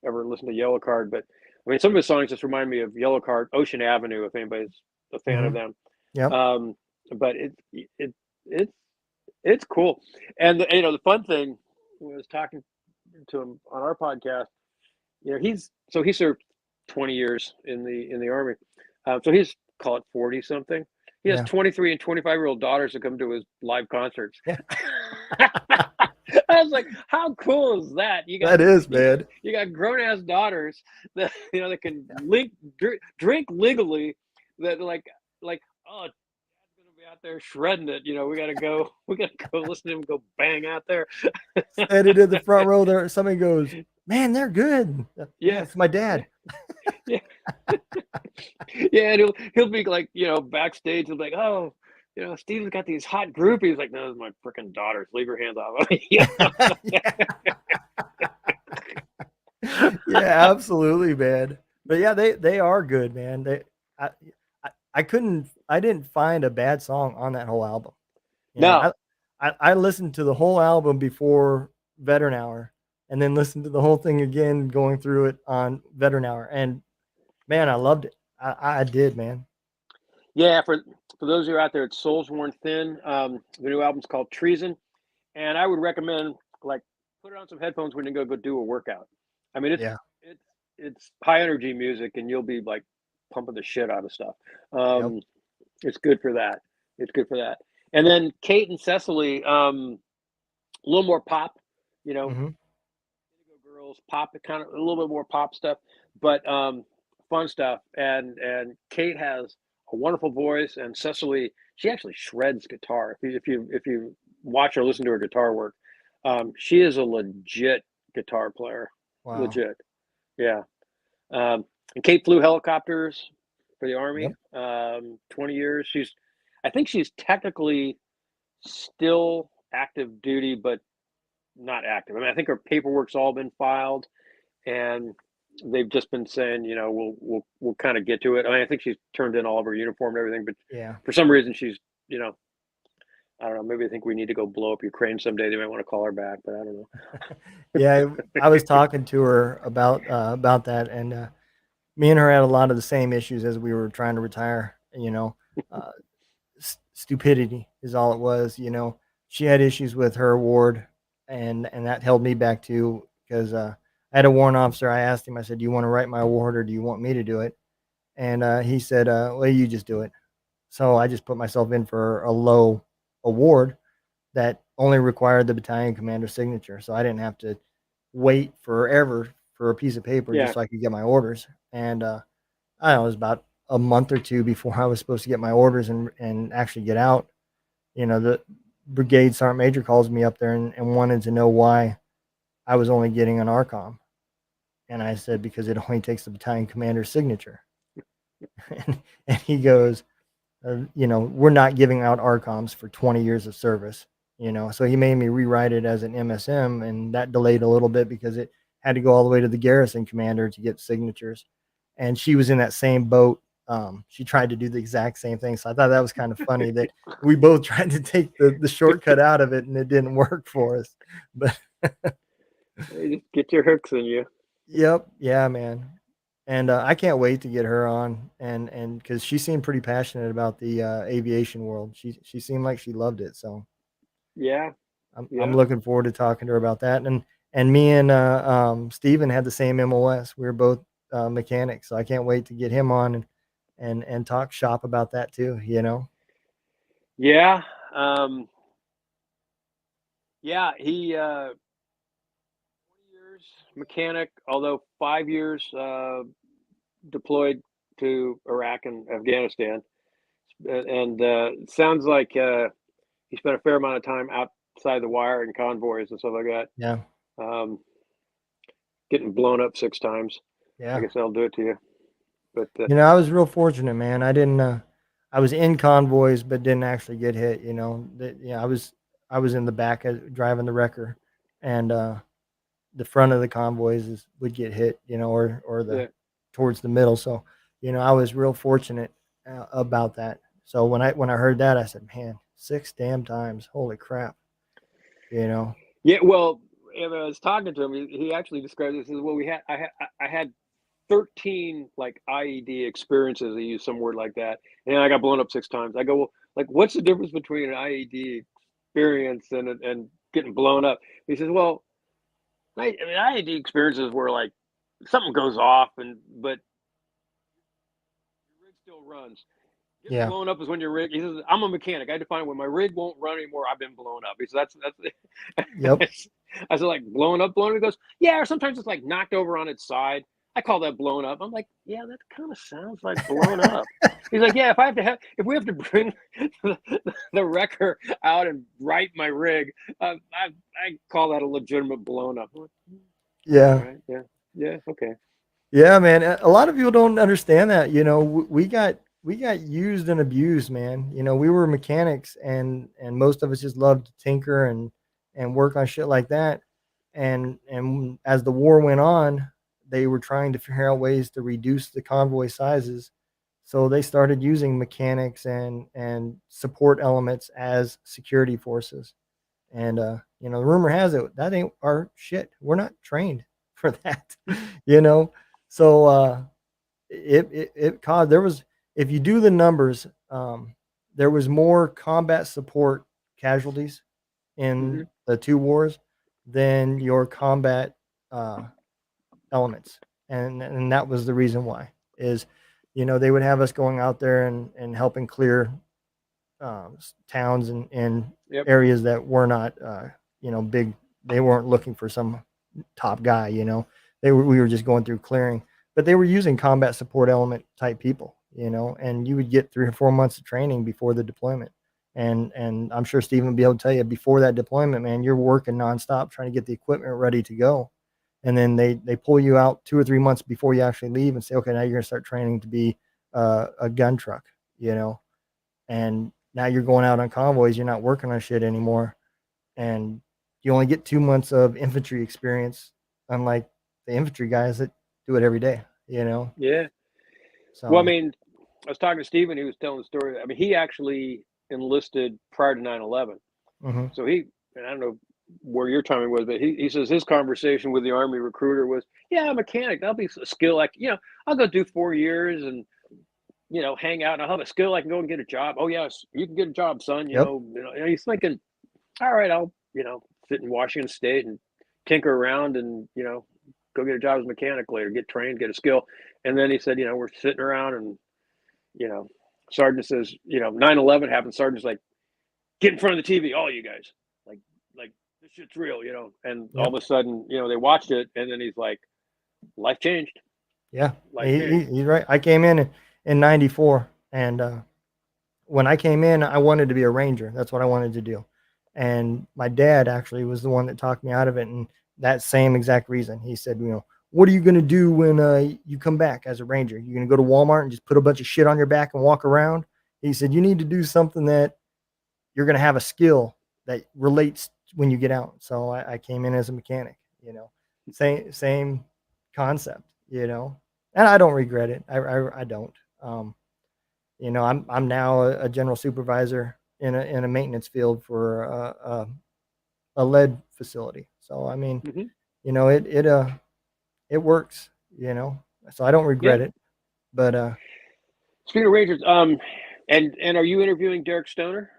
ever listened to Yellow Card, but I mean, some of his songs just remind me of Yellow Card, Ocean Avenue, if anybody's a fan of Hmm. them. Yep. Um, but it's it's cool, and the fun thing was talking to him on our podcast. He served 20 years in the army, so he's call it 40 something. He has Yeah. 23 and 25-year-old daughters that come to his live concerts. Yeah. I was like, how cool is that? That is, You, man. you got grown ass daughters that that can drink legally, that like oh, dad's gonna be out there shredding it. We gotta go listen to him go bang out there. Standing in the front row there, somebody goes, "Man, they're good." Yeah, Yeah, it's my yeah, dad. yeah. Yeah, and he'll be like, backstage. He'll be like, "Oh, Steven's got these hot groupies." Like, no, those are my freaking daughters. Leave your hands off me. Yeah. Yeah, absolutely, man. But yeah, they are good, man. I, I didn't find a bad song on that whole album. You know, No, I listened to the whole album before Veteran Hour, and then listened to the whole thing again, going through it on Veteran Hour, and man, I loved it. I did, man. yeah. For those who are out there, it's Souls Worn Thin. The new album's called Treason, and I would recommend like put it on some headphones when you go do a workout. I mean, Yeah. it's it's high energy music, and you'll be like pumping the shit out of stuff. Yep. Um, it's good for that. It's good for that. And then Kate and Cecily, a little more pop, you know, Hmm. Indigo Girls pop, kind of a little bit more pop stuff, but fun stuff. And Kate has a wonderful voice, and Cecily, she actually shreds guitar. If you watch or listen to her guitar work, she is a legit guitar player, Wow. legit. Yeah. And Kate flew helicopters for the Army, Yep. 20 years. I think she's technically still active duty, but not active. I mean, I think her paperwork's all been filed, and they've just been saying, we'll kind of get to it. I mean, I think she's turned in all of her uniform and everything, but Yeah. for some reason she's, I don't know. Maybe I think we need to go blow up Ukraine someday. They might want to call her back, but I don't know. Yeah, I was talking to her about that, and me and her had a lot of the same issues as we were trying to retire. Uh, stupidity is all it was. She had issues with her award, and that held me back too because I had a warrant officer. I asked him. I said, "Do you want to write my award or do you want me to do it?" And he said, "Well, you just do it." So I just put myself in for a low award that only required the battalion commander's signature. So I didn't have to wait forever for a piece of paper just Yeah, so I could get my orders. And I don't know, it was about a month or two before I was supposed to get my orders and actually get out. The brigade sergeant major calls me up there and wanted to know why I was only getting an RCOM. And I said, because it only takes the battalion commander's signature. And he goes, we're not giving out RCOMs for 20 years of service, so he made me rewrite it as an MSM, and that delayed a little bit because it had to go all the way to the garrison commander to get signatures. And she was in that same boat. She tried to do the exact same thing. So I thought that was kind of funny that we both tried to take the shortcut out of it and it didn't work for us. But you just get your hooks in you. yep. Yeah, man. And I can't wait to get her on, and because she seemed pretty passionate about the aviation world. She seemed like she loved it. So Yeah, I'm yeah, looking forward to talking to her about that. And me and Steven had the same MOS. We were both mechanics, so I can't wait to get him on and talk shop about that too. yeah, um, yeah. He 20 years mechanic, although 5 years deployed to Iraq and Afghanistan, and sounds like he spent a fair amount of time out side of the wire in convoys and stuff like that. Yeah. Getting blown up 6 times. I Yeah. guess that'll do it to you. But I was real fortunate, man. I didn't. I was in convoys, but didn't actually get hit. I was in the back driving the wrecker, and the front of the convoys would get hit. Or the yeah, towards the middle. So, I was real fortunate about that. So when I heard that, I said, "Man, 6 damn times! Holy crap!" You know. yeah. Well, I was talking to him. He actually described this as well. I had 13 like IED experiences. He used some word like that, and I got blown up 6 times. I go, well, like, what's the difference between an IED experience and getting blown up? He says, well, I mean, IED experiences where like something goes off, but your rig still runs. Getting Yeah. blown up is when your rig. He says, "I'm a mechanic. I define when my rig won't run anymore. I've been blown up." He says, Yep. "That's." I said, "Like blown up, blown up." He goes, "Yeah." Or sometimes it's like knocked over on its side. I call that blown up. I'm like, "Yeah, that kind of sounds like blown up." He's like, "Yeah, if we have to bring the wrecker out and right my rig, I call that a legitimate blown up." I'm like, all Yeah. right, yeah, yeah, okay, Yeah, man. A lot of people don't understand that. We got used and abused, man. We were mechanics, and most of us just loved to tinker and work on shit like that. And as the war went on, they were trying to figure out ways to reduce the convoy sizes. So they started using mechanics and support elements as security forces. And the rumor has it that ain't our shit. We're not trained for that. you know. So it caused there was if you do the numbers, there was more combat support casualties hmm in the two wars than your combat uh, elements, and that was the reason why is they would have us going out there and helping clear towns and yep, areas that were not big. They weren't looking for some top guy. We were just going through clearing, but they were using combat support element type people. And you would get 3 or 4 months of training before the deployment. And I'm sure Stephen will be able to tell you before that deployment, man, you're working nonstop trying to get the equipment ready to go. And then they pull you out 2 or 3 months before you actually leave and say, okay, now you're going to start training to be a gun truck, and now you're going out on convoys, you're not working on shit anymore, and you only get 2 months of infantry experience, unlike the infantry guys that do it every day. yeah. Well, I So mean, I was talking to Steven, he was telling the story. I mean, he actually enlisted prior to 9/11. mhm. So and I don't know where your timing was, but he says his conversation with the Army recruiter was, yeah, I'm a mechanic. That'll be a skill. Like, I'll go do 4 years and, hang out and I'll have a skill. I can go and get a job. Oh, yes, you can get a job, son. Yep. And he's thinking, all right, I'll, sit in Washington State and tinker around and, go get a job as a mechanic later, get trained, get a skill. And then he said, we're sitting around and, you know, Sergeant says, 9/11 happened. Sergeant's like, get in front of the TV, all you guys. Like, like this shit's real. And all Yep. of a sudden, they watched it, and then he's like, life changed. Yeah. Life changed. He's right. I came in '94, and when I came in, I wanted to be a ranger. That's what I wanted to do. And my dad actually was the one that talked me out of it. And that same exact reason. He said, what are you going to do when you come back as a ranger? You're going to go to Walmart and just put a bunch of shit on your back and walk around? He said, you need to do something that you're going to have a skill that relates when you get out. So I came in as a mechanic, same concept. And I don't regret it. I don't. I'm now a general supervisor in a maintenance field for a lead facility. So I mean, hmm it works. So I don't Yeah. regret it. But Speaking of Rangers, and are you interviewing Derek Stoner?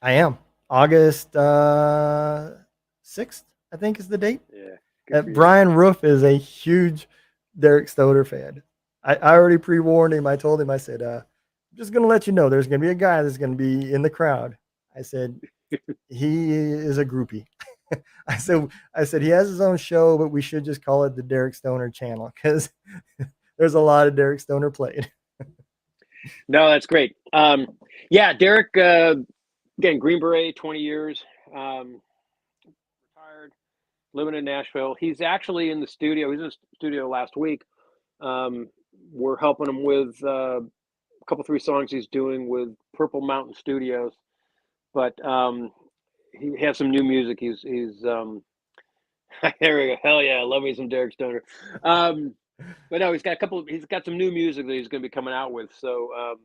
I am August 6th, I think is the date. Yeah. Good for you. Brian Roof is a huge Derek Stoner fan. I already pre-warned him. I told him, I said, I'm just going to let you know there's going to be a guy that's going to be in the crowd. I said, he is a groupie. I said he has his own show, but we should just call it the Derek Stoner channel because there's a lot of Derek Stoner played. No, that's great. Yeah, Derek, again, Green Beret, 20 years. living in Nashville. He's actually in the studio. He's in the studio last week. We're helping him with a couple, 3 songs he's doing with Purple Mountain Studios. But he has some new music. He's there we go. Hell yeah, I love me some Derek Stoner. But no, he's got some new music that he's going to be coming out with. So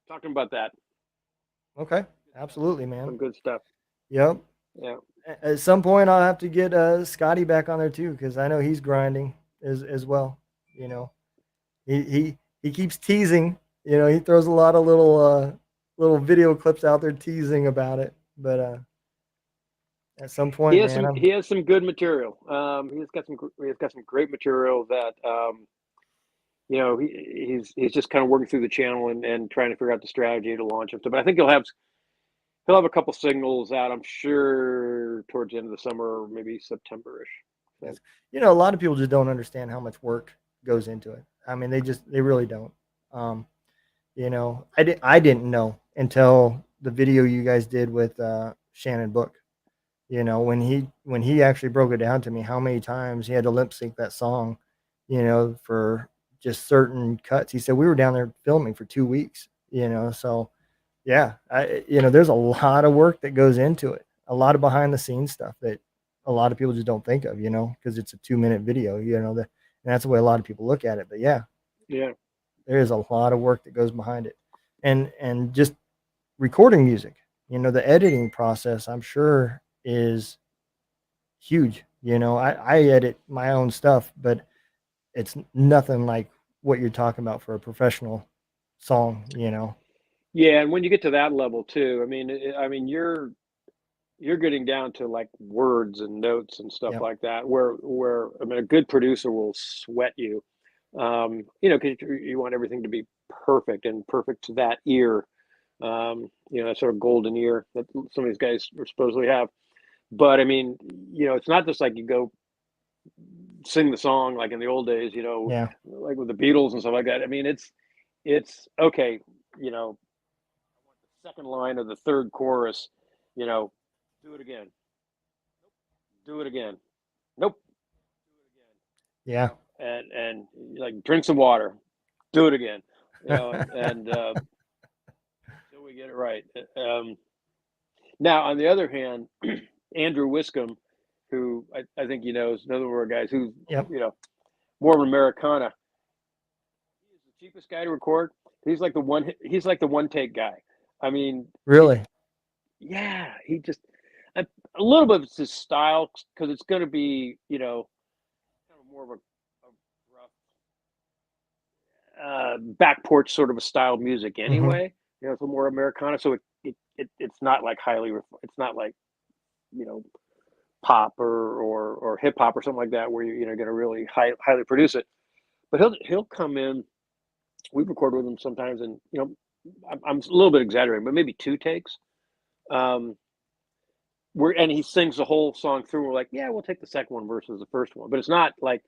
talking about that. Okay, absolutely, man. Some good stuff. Yep. Yeah. At some point, I'll have to get Scotty back on there too, because I know he's grinding as well. You know, he keeps teasing. You know, he throws a lot of little video clips out there teasing about it. But at some point, man, He has some good material. He's got some great material that you know, he's just kind of working through the channel and trying to figure out the strategy to launch him. So, but I think he'll have a couple singles out, I'm sure, towards the end of the summer, or maybe September-ish. So. yes. You know, a lot of people just don't understand how much work goes into it. I mean, they really don't. You know, I didn't know until the video you guys did with Shannon Book. You know, when he actually broke it down to me, how many times he had to lip sync that song, you know, for just certain cuts. He said we were down there filming for 2 weeks. You know, so yeah, you know, there's a lot of work that goes into it, a lot of behind the scenes stuff that a lot of people just don't think of, you know, because it's a 2-minute video, you know, and that's the way a lot of people look at it. But yeah, there is a lot of work that goes behind it, and just recording music, you know, the editing process, I'm sure, is huge. You know, I edit my own stuff, but it's nothing like what you're talking about for a professional song, you know. Yeah, and when you get to that level too, I mean, you're getting down to like words and notes and stuff Yep. like that, where I mean, a good producer will sweat you, you know, because you want everything to be perfect and perfect to that ear, you know, that sort of golden ear that some of these guys supposedly have. But I mean, you know, it's not just like you go sing the song like in the old days, you know, Yeah. like with the Beatles and stuff like that. I mean, it's okay, you know, the second line of the third chorus, you know, do it again, do it again, nope, Yeah. and like drink some water, do it again, you know, and till we get it right. Now, on the other hand, Andrew Wiscombe, who I think you know is another one of our guys who's Yep. you know more of an Americana. He's the cheapest guy to record. He's like the one take guy. I mean, Really. yeah, he just a, a little bit of his style because it's going to be you know kind of more of a rough back porch sort of a style music Hmm. anyway. You know, it's a little more Americana, so it's not like it's not like you know pop or hip hop or something like that where you're going to really highly produce it. But he'll come in. We record with him sometimes, and you know, I'm a little bit exaggerating, but maybe 2 takes. Um, and he sings the whole song through. We're like, yeah, we'll take the second one versus the first one, but it's not like,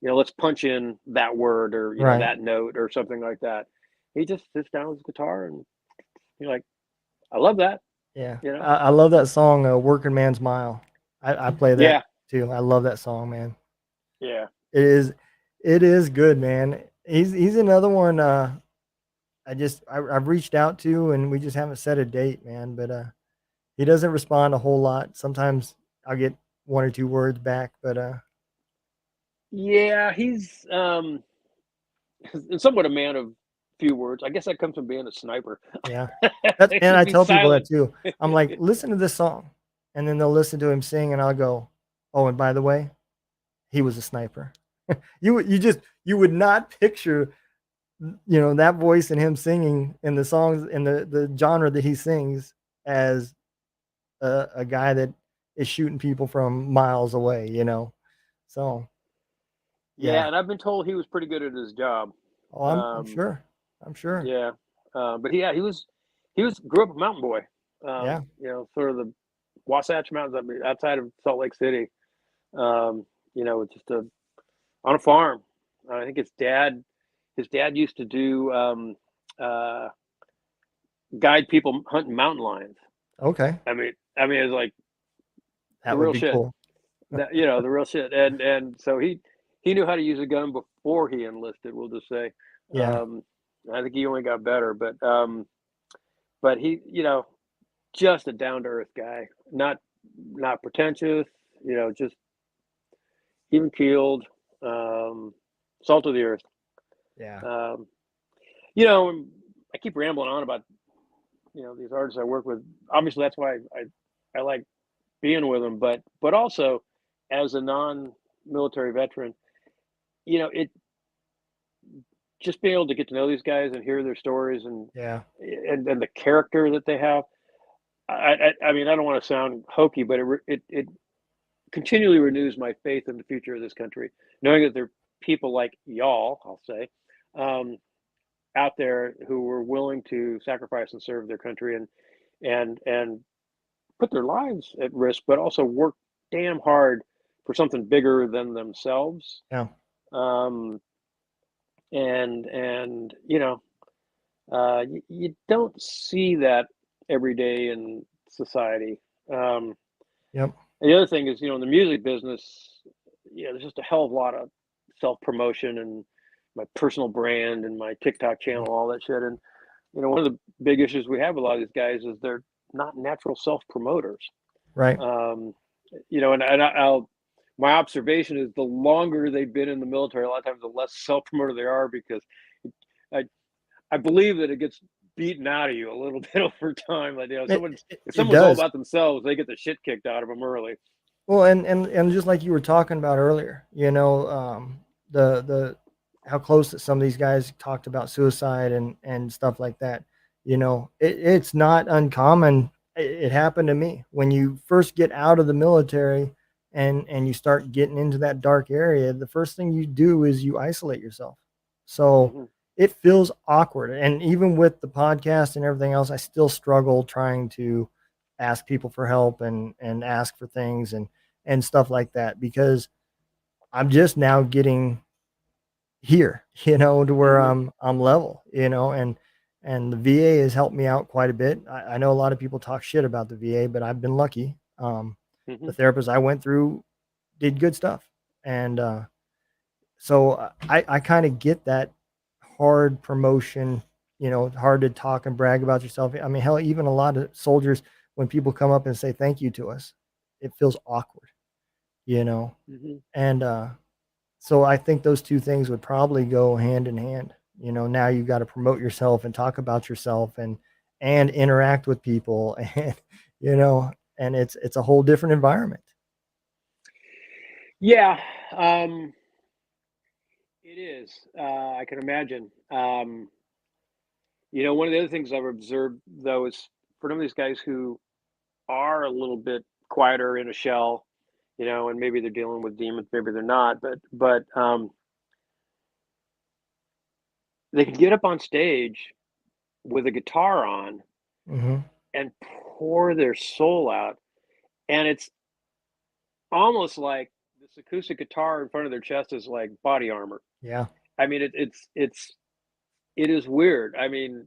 you know, let's punch in that word or you know Right. that note or something like that. He just sits down with his guitar and you're like, I love that, Yeah. you know. I love that song, Working Man's Mile. I play that Yeah, too. I love that song, man. yeah, It is it is good, man. He's another one I've reached out to, and we just haven't set a date, man. But he doesn't respond a whole lot. Sometimes I'll get 1 or 2 words back, but yeah. He's somewhat a man of few words. I guess that comes from being a sniper. yeah. That's and I He's tell people that silent. too. I'm like, listen to this song, and then they'll listen to him sing, and I'll go, oh, and by the way, he was a sniper. You would not picture, you know, that voice and him singing in the songs in the genre that he sings as a guy that is shooting people from miles away, you know. So Yeah, yeah. and I've been told he was pretty good at his job. Oh, I'm Um, sure. I'm sure. yeah, but yeah, he was grew up a mountain boy. Yeah. You know, sort of the Wasatch Mountains outside of Salt Lake City. You know, just on a farm. I think his dad used to do uh, guide people hunting mountain lions. Okay. I mean, it's like the That would real be shit. cool. that, you know, the real shit. And so he knew how to use a gun before he enlisted. We'll just say. Yeah. Um, I think he only got better, but he, you know, just a down to earth guy, not pretentious, you know, just even keeled, salt of the earth. Yeah. Um, you know, I keep rambling on about, you know, these artists I work with. Obviously, that's why I like being with them, but also as a non-military veteran, you know, it just being able to get to know these guys and hear their stories Yeah. and the character that they have. I mean, I don't want to sound hokey, but it continually renews my faith in the future of this country, knowing that there are people like y'all, I'll say, um, out there who were willing to sacrifice and serve their country and put their lives at risk, but also work damn hard for something bigger than themselves. Yeah. Um, and you know, you don't see that every day in society. Um, Yep. and the other thing is, you know, in the music business, you know, there's just a hell of a lot of self promotion and my personal brand and my TikTok channel, all that shit. And you know, one of the big issues we have with a lot of these guys is they're not natural self promoters. Right. Um, you know, I'll my observation is the longer they've been in the military, a lot of times the less self promoter they are because I I believe that it gets beaten out of you a little bit over time. Like, you know, It, someone it, if it someone's all does. about themselves, they get the shit kicked out of them early. Well, and just like you were talking about earlier, the how close that some of these guys talked about suicide and stuff like that. It's not uncommon. It happened to me when you first get out of the military and you start getting into that dark area. The first thing you do is you isolate yourself. So Hmm. it feels awkward, and even with the podcast and everything else, I still struggle trying to ask people for help and ask for things and stuff like that because I'm just now getting here, to where Hmm. I'm level, and the VA has helped me out quite a bit. I know a lot of people talk shit about the VA, but I've been lucky. Hmm. The therapist I went through did good stuff, and so I kind of get that hard promotion, hard to talk and brag about yourself. I mean, hell, even a lot of soldiers, when people come up and say thank you to us, it feels awkward, you know? Hmm. And so I think those two things would probably go hand in hand. Now you got to promote yourself and talk about yourself and interact with people and you know, and it's a whole different environment. Yeah, um, it is. I can imagine. You know, one of the other things I've observed though is for some of these guys who are a little bit quieter in a shell, you know, and maybe they're dealing with demons, maybe they're not, but they can get up on stage with a guitar on Hmm. and pour their soul out, and it's almost like this acoustic guitar in front of their chest is like body armor. Yeah. I mean, it is weird. I mean,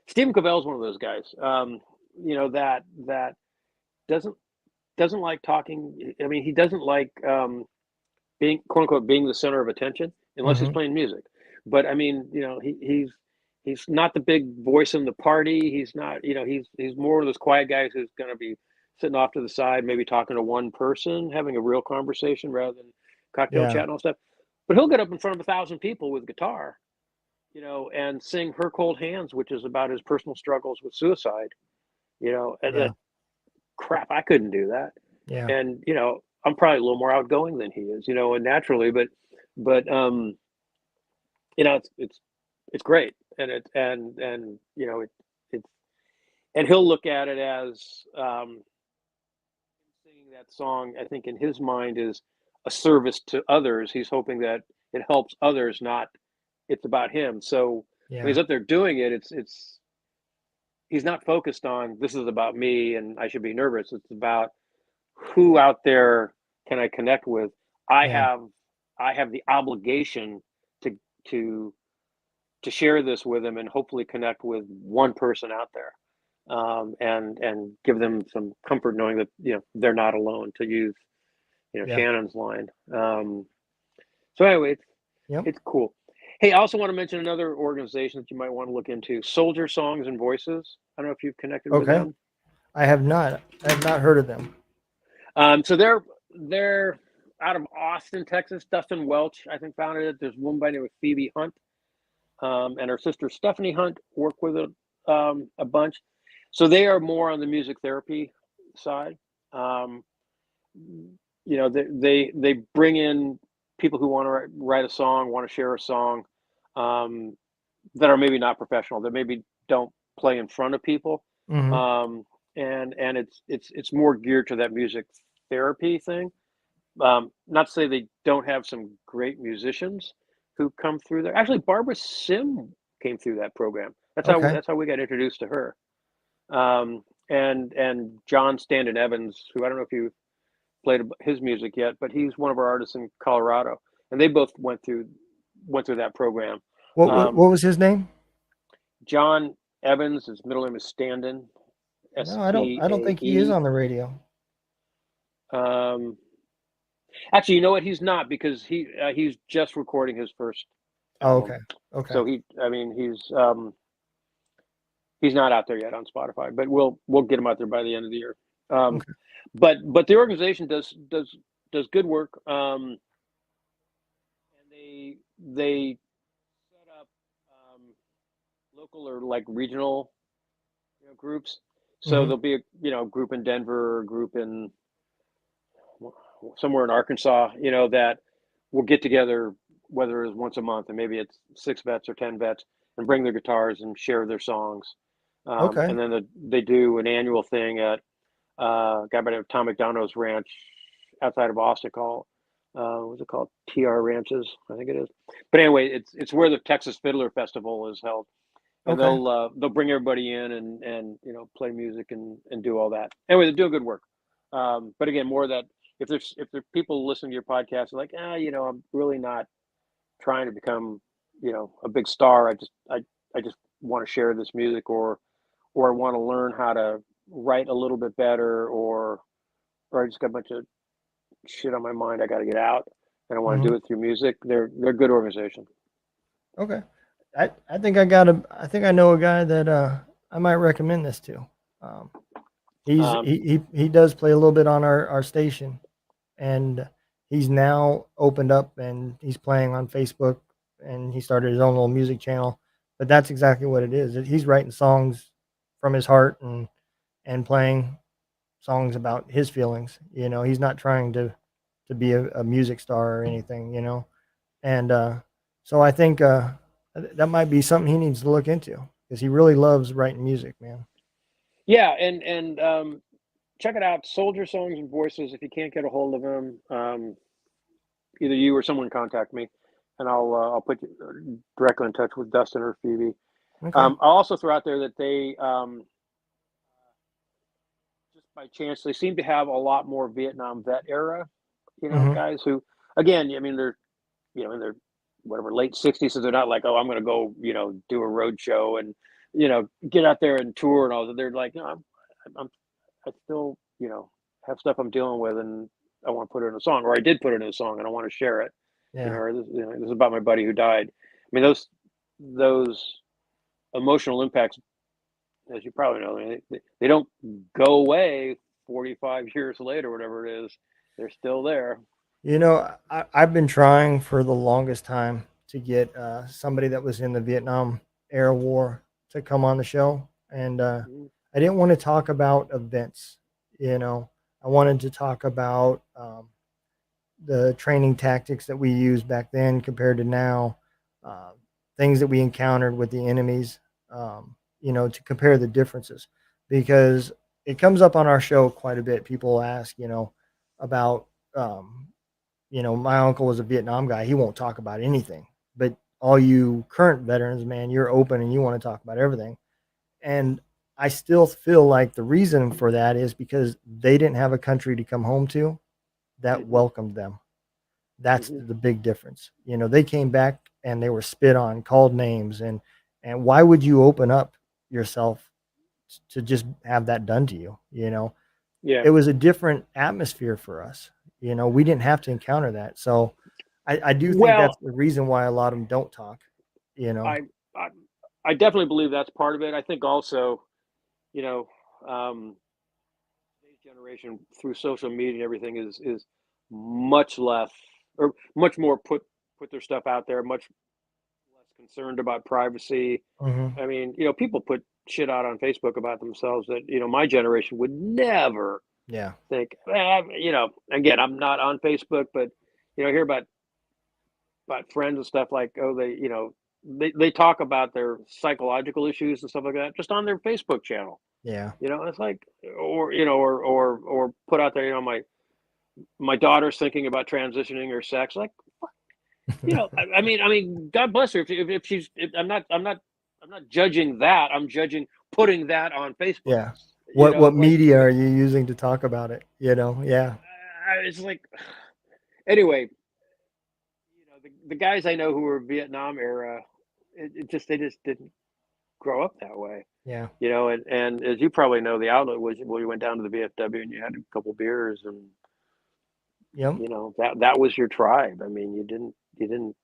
Stephen Covell's one of those guys, you know, that doesn't doesn't like talking. I mean, he doesn't like being quote unquote being the center of attention unless he's Hmm. playing music. But I mean, you know, he's not the big voice in the party. He's not, you know, he's more of those quiet guys who's going to be sitting off to the side, maybe talking to one person, having a real conversation rather than cocktail Yeah. chat and all stuff. But he'll get up in front of 1,000 people with guitar, you know, and sing "Her Cold Hands," which is about his personal struggles with suicide. You know, and Yeah. that crap, I couldn't do that. Yeah. And you know, I'm probably a little more outgoing than he is, you know, and naturally, but you know, it's great, and and you know, it's and he'll look at it as singing that song. I think in his mind is a service to others. He's hoping that it helps others, not it's about him. So when he's Yeah. up there doing it, it's he's not focused on this is about me and I should be nervous. It's about who out there can I connect with. I Yeah. have I have the obligation to to to share this with them and hopefully connect with one person out there, and give them some comfort knowing that you know they're not alone. To use Yeah. Shannon's line. So anyway, Yep. it's cool. Hey, I also want to mention another organization that you might want to look into: Soldier Songs and Voices. I don't know if you've connected with Okay. them. I have not. I have not heard of them. So they're out of Austin, Texas. Dustin Welch, I think, founded it. There's one by the name of Phoebe Hunt, and her sister Stephanie Hunt work with it a bunch. So they are more on the music therapy side. Um, they bring in people who want to write a song, want to share a song, um, that are maybe not professional, that maybe don't play in front of people, Hmm. um, and it's more geared to that music therapy thing. Not to say they don't have some great musicians who come through there. Actually, Barbara Sim came through that program. Okay. That's how we got introduced to her. And John Standen Evans, who I don't know if you played his music yet, but he's one of our artists in Colorado, and they both went through that program. What Um, was his name? John Evans, his middle name is Standen, No, S I don't. T I don't A think he is E. on the radio. Um, Actually, you know what? He's not, because he's just recording his first Oh, album. okay. Okay. So I mean, he's not out there yet on Spotify, but we'll get him out there by the end of the year. Um, Okay. but the organization does good work. And they set up local or like regional, groups. So Hmm. there'll be a group in Denver, or a group in somewhere in Arkansas, that will get together, whether it's once a month, and maybe it's 6 vets or 10 vets, and bring their guitars and share their songs. Okay. And then they do an annual thing at a guy by the name of Tom McDonough's ranch outside of Austin called, what's it called? TR Ranches, I think it is. But anyway, it's where the Texas Fiddler Festival is held, and Okay. they'll bring everybody in and play music and do all that. Anyway, they're doing good work. But again, more of that, if there's people listening to your podcast like, I'm really not trying to become a big star. I just want to share this music, or I want to learn how to write a little bit better, or I just got a bunch of shit on my mind I got to get out, and I want to Hmm. do it through music. They're a good organization. Okay. I think I got a. I think I know a guy that I might recommend this to. Um, Um, he does play a little bit on our station, and he's now opened up and he's playing on Facebook, and he started his own little music channel. But that's exactly what it is. He's writing songs from his heart and playing songs about his feelings. He's not trying to be a music star or anything. And so I think that might be something he needs to look into because he really loves writing music, man. yeah, and check it out, Soldier Songs and Voices. If you can't get a hold of them, either you or someone contact me, and I'll put you directly in touch with Dustin or Phoebe. Okay. I'll also throw out there that they, just by chance, they seem to have a lot more Vietnam vet era, Hmm. guys who, again, I mean, they're in their whatever late 60s, so they're not like, oh, I'm going to go, do a road show and get out there and tour and all that. They're like, no, I'm I still have stuff I'm dealing with, and I want to put it in a song, or I did put it in a song, and I want to share it. Yeah. Or this is about my buddy who died. I mean, those emotional impacts, as you probably know, they don't go away 45 years later, whatever it is. They're still there. I've been trying for the longest time to get somebody that was in the Vietnam era war to come on the show. And Mhm. I didn't want to talk about events. You know, I wanted to talk about the training tactics that we used back then compared to now, uh, things that we encountered with the enemies, to compare the differences because it comes up on our show quite a bit. People ask, about, um, my uncle was a Vietnam guy. He won't talk about anything, but all you current veterans, man, you're open and you want to talk about everything. And I still feel like the reason for that is because they didn't have a country to come home to that Mhm. welcomed them. That's Mhm. the big difference. They came back and they were spit on, called names, and why would you open up yourself to just have that done to you? Yeah. It was a different atmosphere for us. We didn't have to encounter that. So I do think Well, that's the reason why a lot of them don't talk, you know. I, I I definitely believe that's part of it. I think also, you know, um, today's generation through social media and everything is much less or much more put their stuff out there, much less concerned about privacy. Hmm. I mean, people put shit out on Facebook about themselves that my generation would never Yeah. think. Again, I'm not on Facebook, but I hear about friends and stuff like, oh, they talk about their psychological issues and stuff like that just on their Facebook channel. Yeah. It's like, or put out there, my daughter's thinking about transitioning her sex. Like, I mean, God bless her. If she's, if, I'm not judging that. I'm judging putting that on Facebook. Yeah. What It's like, media are you using to talk about it? Yeah. it's like, anyway, the guys I know who were Vietnam era, they just didn't grow up that way. Yeah. And as you probably know, the outlet was well, you went down to the VFW and you had a couple beers, and Yep. that was your tribe. I mean, you didn't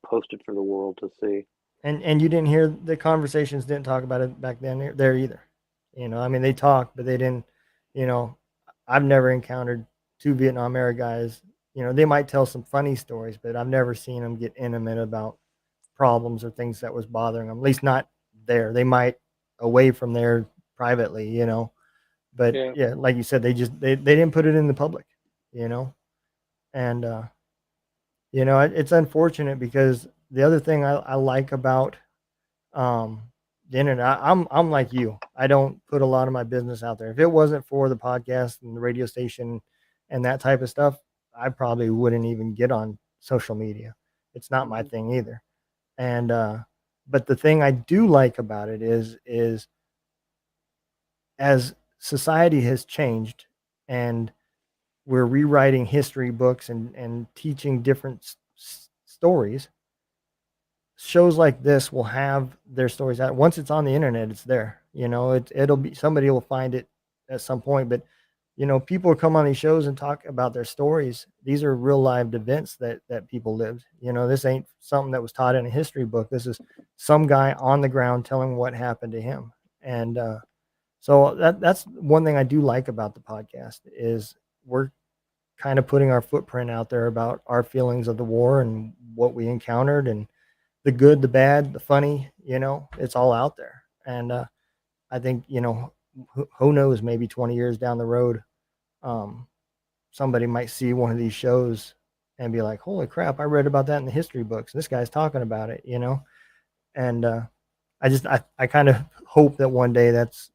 post it for the world to see. And you didn't hear the conversations didn't talk about it back then there either. I mean, they talked, but they didn't, you know, I've never encountered two Vietnam era guys. They might tell some funny stories, but I've never seen them get intimate about problems or things that was bothering them. At least not there. They might away from there privately. But Yeah. yeah, like you said, they didn't put it in the public, you know, and it's unfortunate because the other thing I like about um, the internet, I'm like you. I don't put a lot of my business out there. If it wasn't for the podcast and the radio station and that type of stuff, I probably wouldn't even get on social media. It's not my Hmm. thing either. And but the thing I do like about it is as society has changed and we're rewriting history books and teaching different stories. Shows like this will have their stories out. Once it's on the internet, it's there. It'll be somebody will find it at some point. But people come on these shows and talk about their stories. These are real live events that people lived. This ain't something that was taught in a history book. This is some guy on the ground telling what happened to him. And so that's one thing I do like about the podcast is we're kind of putting our footprint out there about our feelings of the war and what we encountered and the good, the bad, the funny, it's all out there. And I think, who knows, maybe 20 years down the road, um, somebody might see one of these shows and be like, holy crap, I read about that in the history books. This guy's talking about it. And I kind of hope that one day that's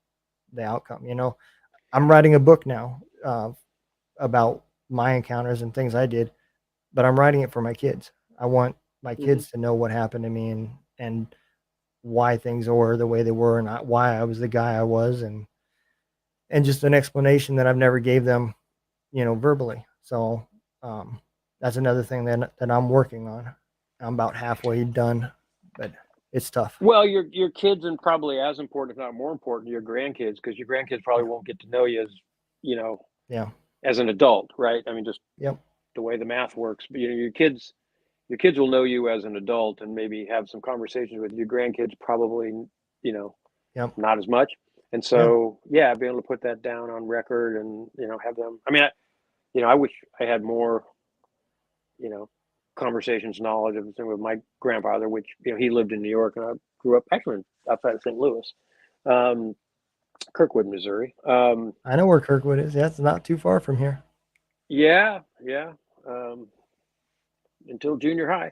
the outcome. I'm writing a book now about my encounters and things I did, but I'm writing it for my kids. I want my Hmm. kids to know what happened to me and why things were the way they were and why I was the guy I was and just an explanation that I've never gave them, verbally. So that's another thing that I'm working on. I'm about halfway done, but it's tough. Well, your kids, and probably as important, if not more important, your grandkids, because your grandkids probably won't get to know you you know, Yeah. as an adult, right? I mean, just Yep. the way the math works. But your kids will know you as an adult and maybe have some conversations with your grandkids. Probably, you know, Yep. not as much. And Yeah. so, yeah, being able to put that down on record and have them. I mean, I wish I had more, you know, conversations, knowledge of with my grandfather, which he lived in New York, and I grew up actually outside of St. Louis, um, Kirkwood, Missouri. I know where Kirkwood is. Yeah, it's not too far from here. Yeah, yeah. Um, until junior high,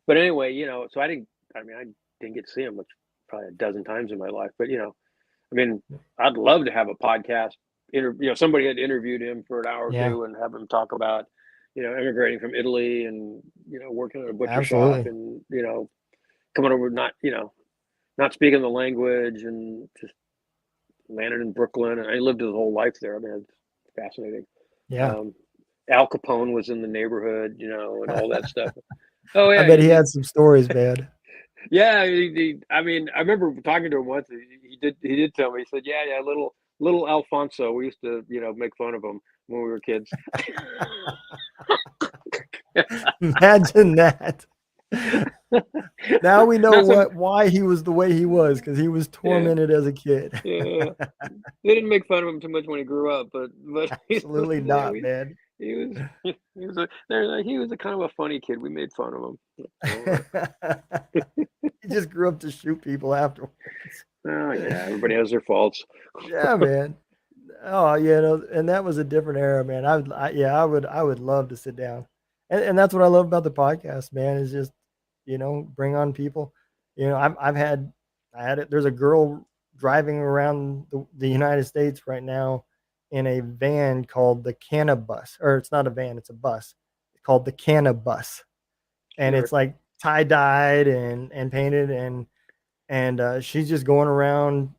but anyway, so I didn't. I mean, I didn't get to see him much, probably a dozen times in my life. But I mean, I'd love to have a podcast. Somebody had interviewed him for an hour or Yeah, two and have him talk about, immigrating from Italy and working at a butcher shop absolutely. and coming over not speaking the language and just landed in Brooklyn, and I lived his whole life there. I mean, it's fascinating. Yeah. Um, Al Capone was in the neighborhood, and all that stuff. Oh I yeah, bet he had some stories, man. yeah. I mean, I remember talking to him once. He did tell me. He said, "Yeah, yeah, little Alfonso. We used to, make fun of him when we were kids. Imagine that. Now we know Not some, why he was the way he was, because he was yeah, tormented as a kid. yeah. They didn't make fun of him too much when he grew up, but Absolutely not, man. he was he was a kind of a funny kid. We made fun of him. So, He just grew up to shoot people afterwards. oh yeah, everybody has their faults. Yeah, man. Oh, and that was a different era, man. I would love to sit down, and that's what I love about the podcast, man. Is just bring on people. I had it. There's a girl driving around the United States right now in a van called the Cannabus, or it's not a van, it's a bus. It's called the Cannabus, and Sure. it's like tie dyed and painted, and she's just going around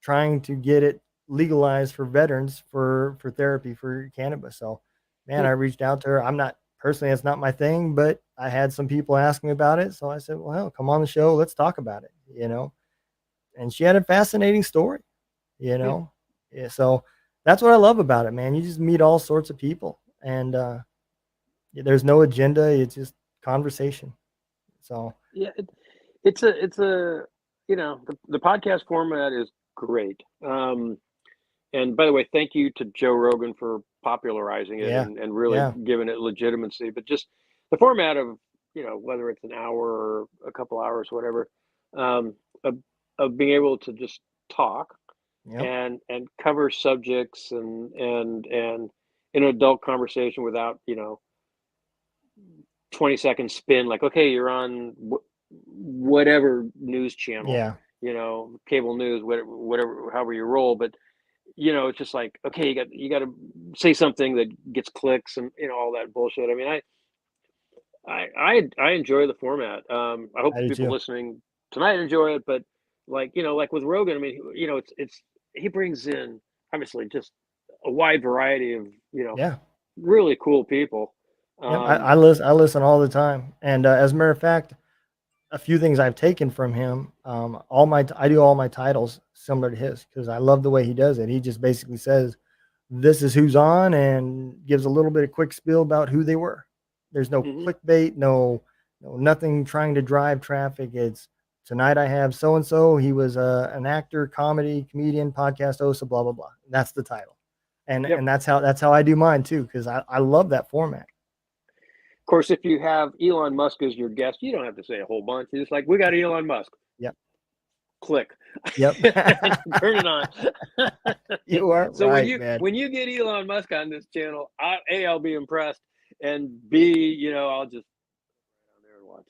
trying to get it legalized for veterans for therapy for cannabis. So, man, Hmm. I reached out to her. I'm not personally, it's not my thing, but I had some people ask me about it, so I said, "Well, hell, come on the show, let's talk about it." And she had a fascinating story, you Hmm. know. Yeah, so that's what I love about it, man. You just meet all sorts of people, and there's no agenda. It's just conversation. So, Yeah, it's a the podcast format is great. And by the way, thank you to Joe Rogan for popularizing it yeah, and really yeah, giving it legitimacy. But just the format of, whether it's an hour or a couple hours, whatever, um, of, of being able to just talk yep, and cover subjects and in an adult conversation without, 20-second spin, like, okay, you're on whatever news channel, yeah, cable news, whatever, however you roll. But it's just like, okay, you got to say something that gets clicks and all that bullshit. I mean, I enjoy the format. I hope I the do people too. listening tonight enjoy it. But like with Rogan, I mean, it's he brings in obviously just a wide variety of Yeah. really cool people. Yep, Um, I listen all the time, and, as a matter of fact, a few things I've taken from him, I do all my titles similar to his because I love the way he does it. He just basically says, "This is who's on," and gives a little bit of quick spiel about who they were. There's no mhm. clickbait, no nothing trying to drive traffic. It's, "Tonight I have so and so. He was, an actor, comedy, comedian, podcast host, blah, blah, blah." That's the title, and Yep. and that's how I do mine too because I love that format. Of course, if you have Elon Musk as your guest, you don't have to say a whole bunch. You're just like, we got Elon Musk. Yep. Click. Yep. Turn it on. You are So when right, you man. when you get Elon Musk on this channel, I'll be impressed, and B, I'll just on there and watch.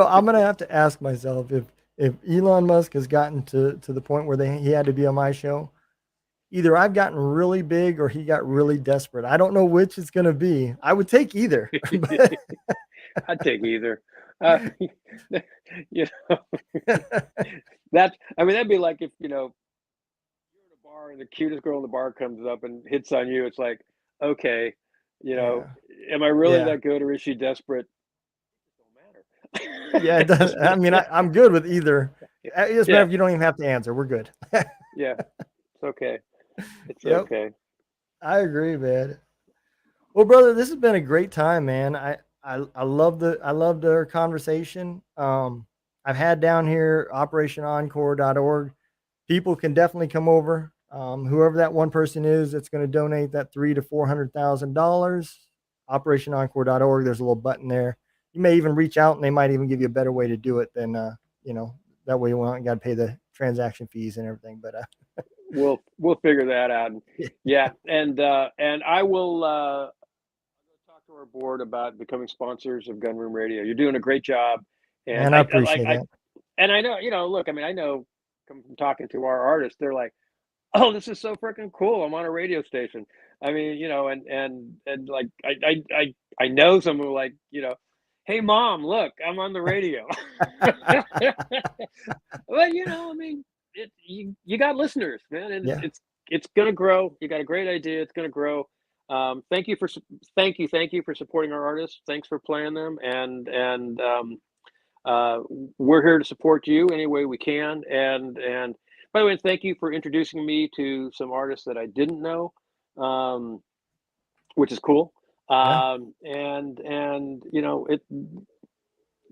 I'm gonna have to ask myself if Elon Musk has gotten to the point where he had to be on my show. Either I've gotten really big or he got really desperate. I don't know which it's gonna be. I would take either, but I'd take either. You know, I mean, that'd be like if you're in a bar and the cutest girl in the bar comes up and hits on you. It's like, okay, yeah, am I really yeah, that good or is she desperate? It don't yeah. It matter. does. I mean, I'm good with either. It doesn't matter Yeah, if you don't even have to answer. We're good. yeah, it's okay. It's Yep, okay. I agree, man. Well, brother, this has been a great time, man. I loved our conversation. I've had down here operationencore.org. People can definitely come over. Whoever that one person is that's going to donate that $300,000 to 400,000, operationencore.org. There's a little button there. You may even reach out, and they might even give you a better way to do it than you know. That way, you won't got to pay the transaction fees and everything. But We'll figure that out. Yeah, and I will talk to our board about becoming sponsors of Gunroom Radio. You're doing a great job, and man, I appreciate that. I know, look, I mean, I know coming from talking to our artists, they're like, "Oh, this is so freaking cool! I'm on a radio station." I mean, and like I know someone like, "Hey, mom, look, I'm on the radio." Well, I mean, you got listeners, man, and Yeah, it's gonna grow. You got a great idea. It's gonna grow. Thank you thank you for supporting our artists. Thanks for playing them, and uh, we're here to support you any way we can. And by the way, thank you for introducing me to some artists that I didn't know, which is cool. Yeah. And you know,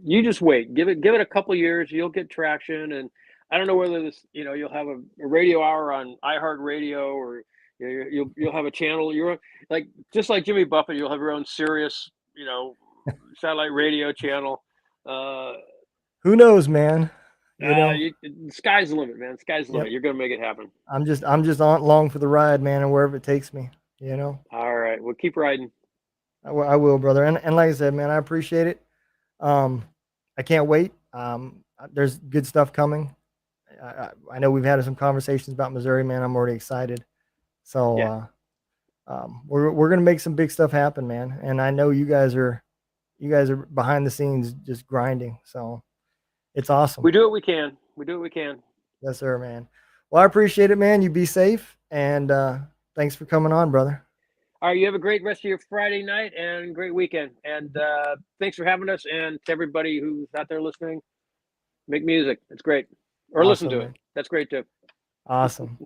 you just wait, give it a couple years, you'll get traction. And I don't know whether this, you know, you'll have a radio hour on iHeartRadio, or you'll have a channel. You're like, just like Jimmy Buffett, you'll have your own Sirius, you know, satellite radio channel. Uh, Who knows, man? You uh, know. you, sky's the limit, man. Sky's the Yep. limit. You're gonna make it happen. I'm just on along for the ride, man, and wherever it takes me. You know. All right, well, keep riding. I will, brother. And like I said, man, I appreciate it. Um, I can't wait. There's good stuff coming. I know we've had some conversations about Missouri, man. I'm already excited. So Yeah, we're gonna make some big stuff happen, man. And I know you guys are behind the scenes just grinding. So it's awesome. we do what we can. We do what we can. Yes, sir, man. Well, I appreciate it, man. You be safe, and thanks for coming on, brother. All right, you have a great rest of your Friday night and great weekend. And thanks for having us. And to everybody who's out there listening, make music. It's great. Or listen Awesome, to it. man. That's great too. Awesome.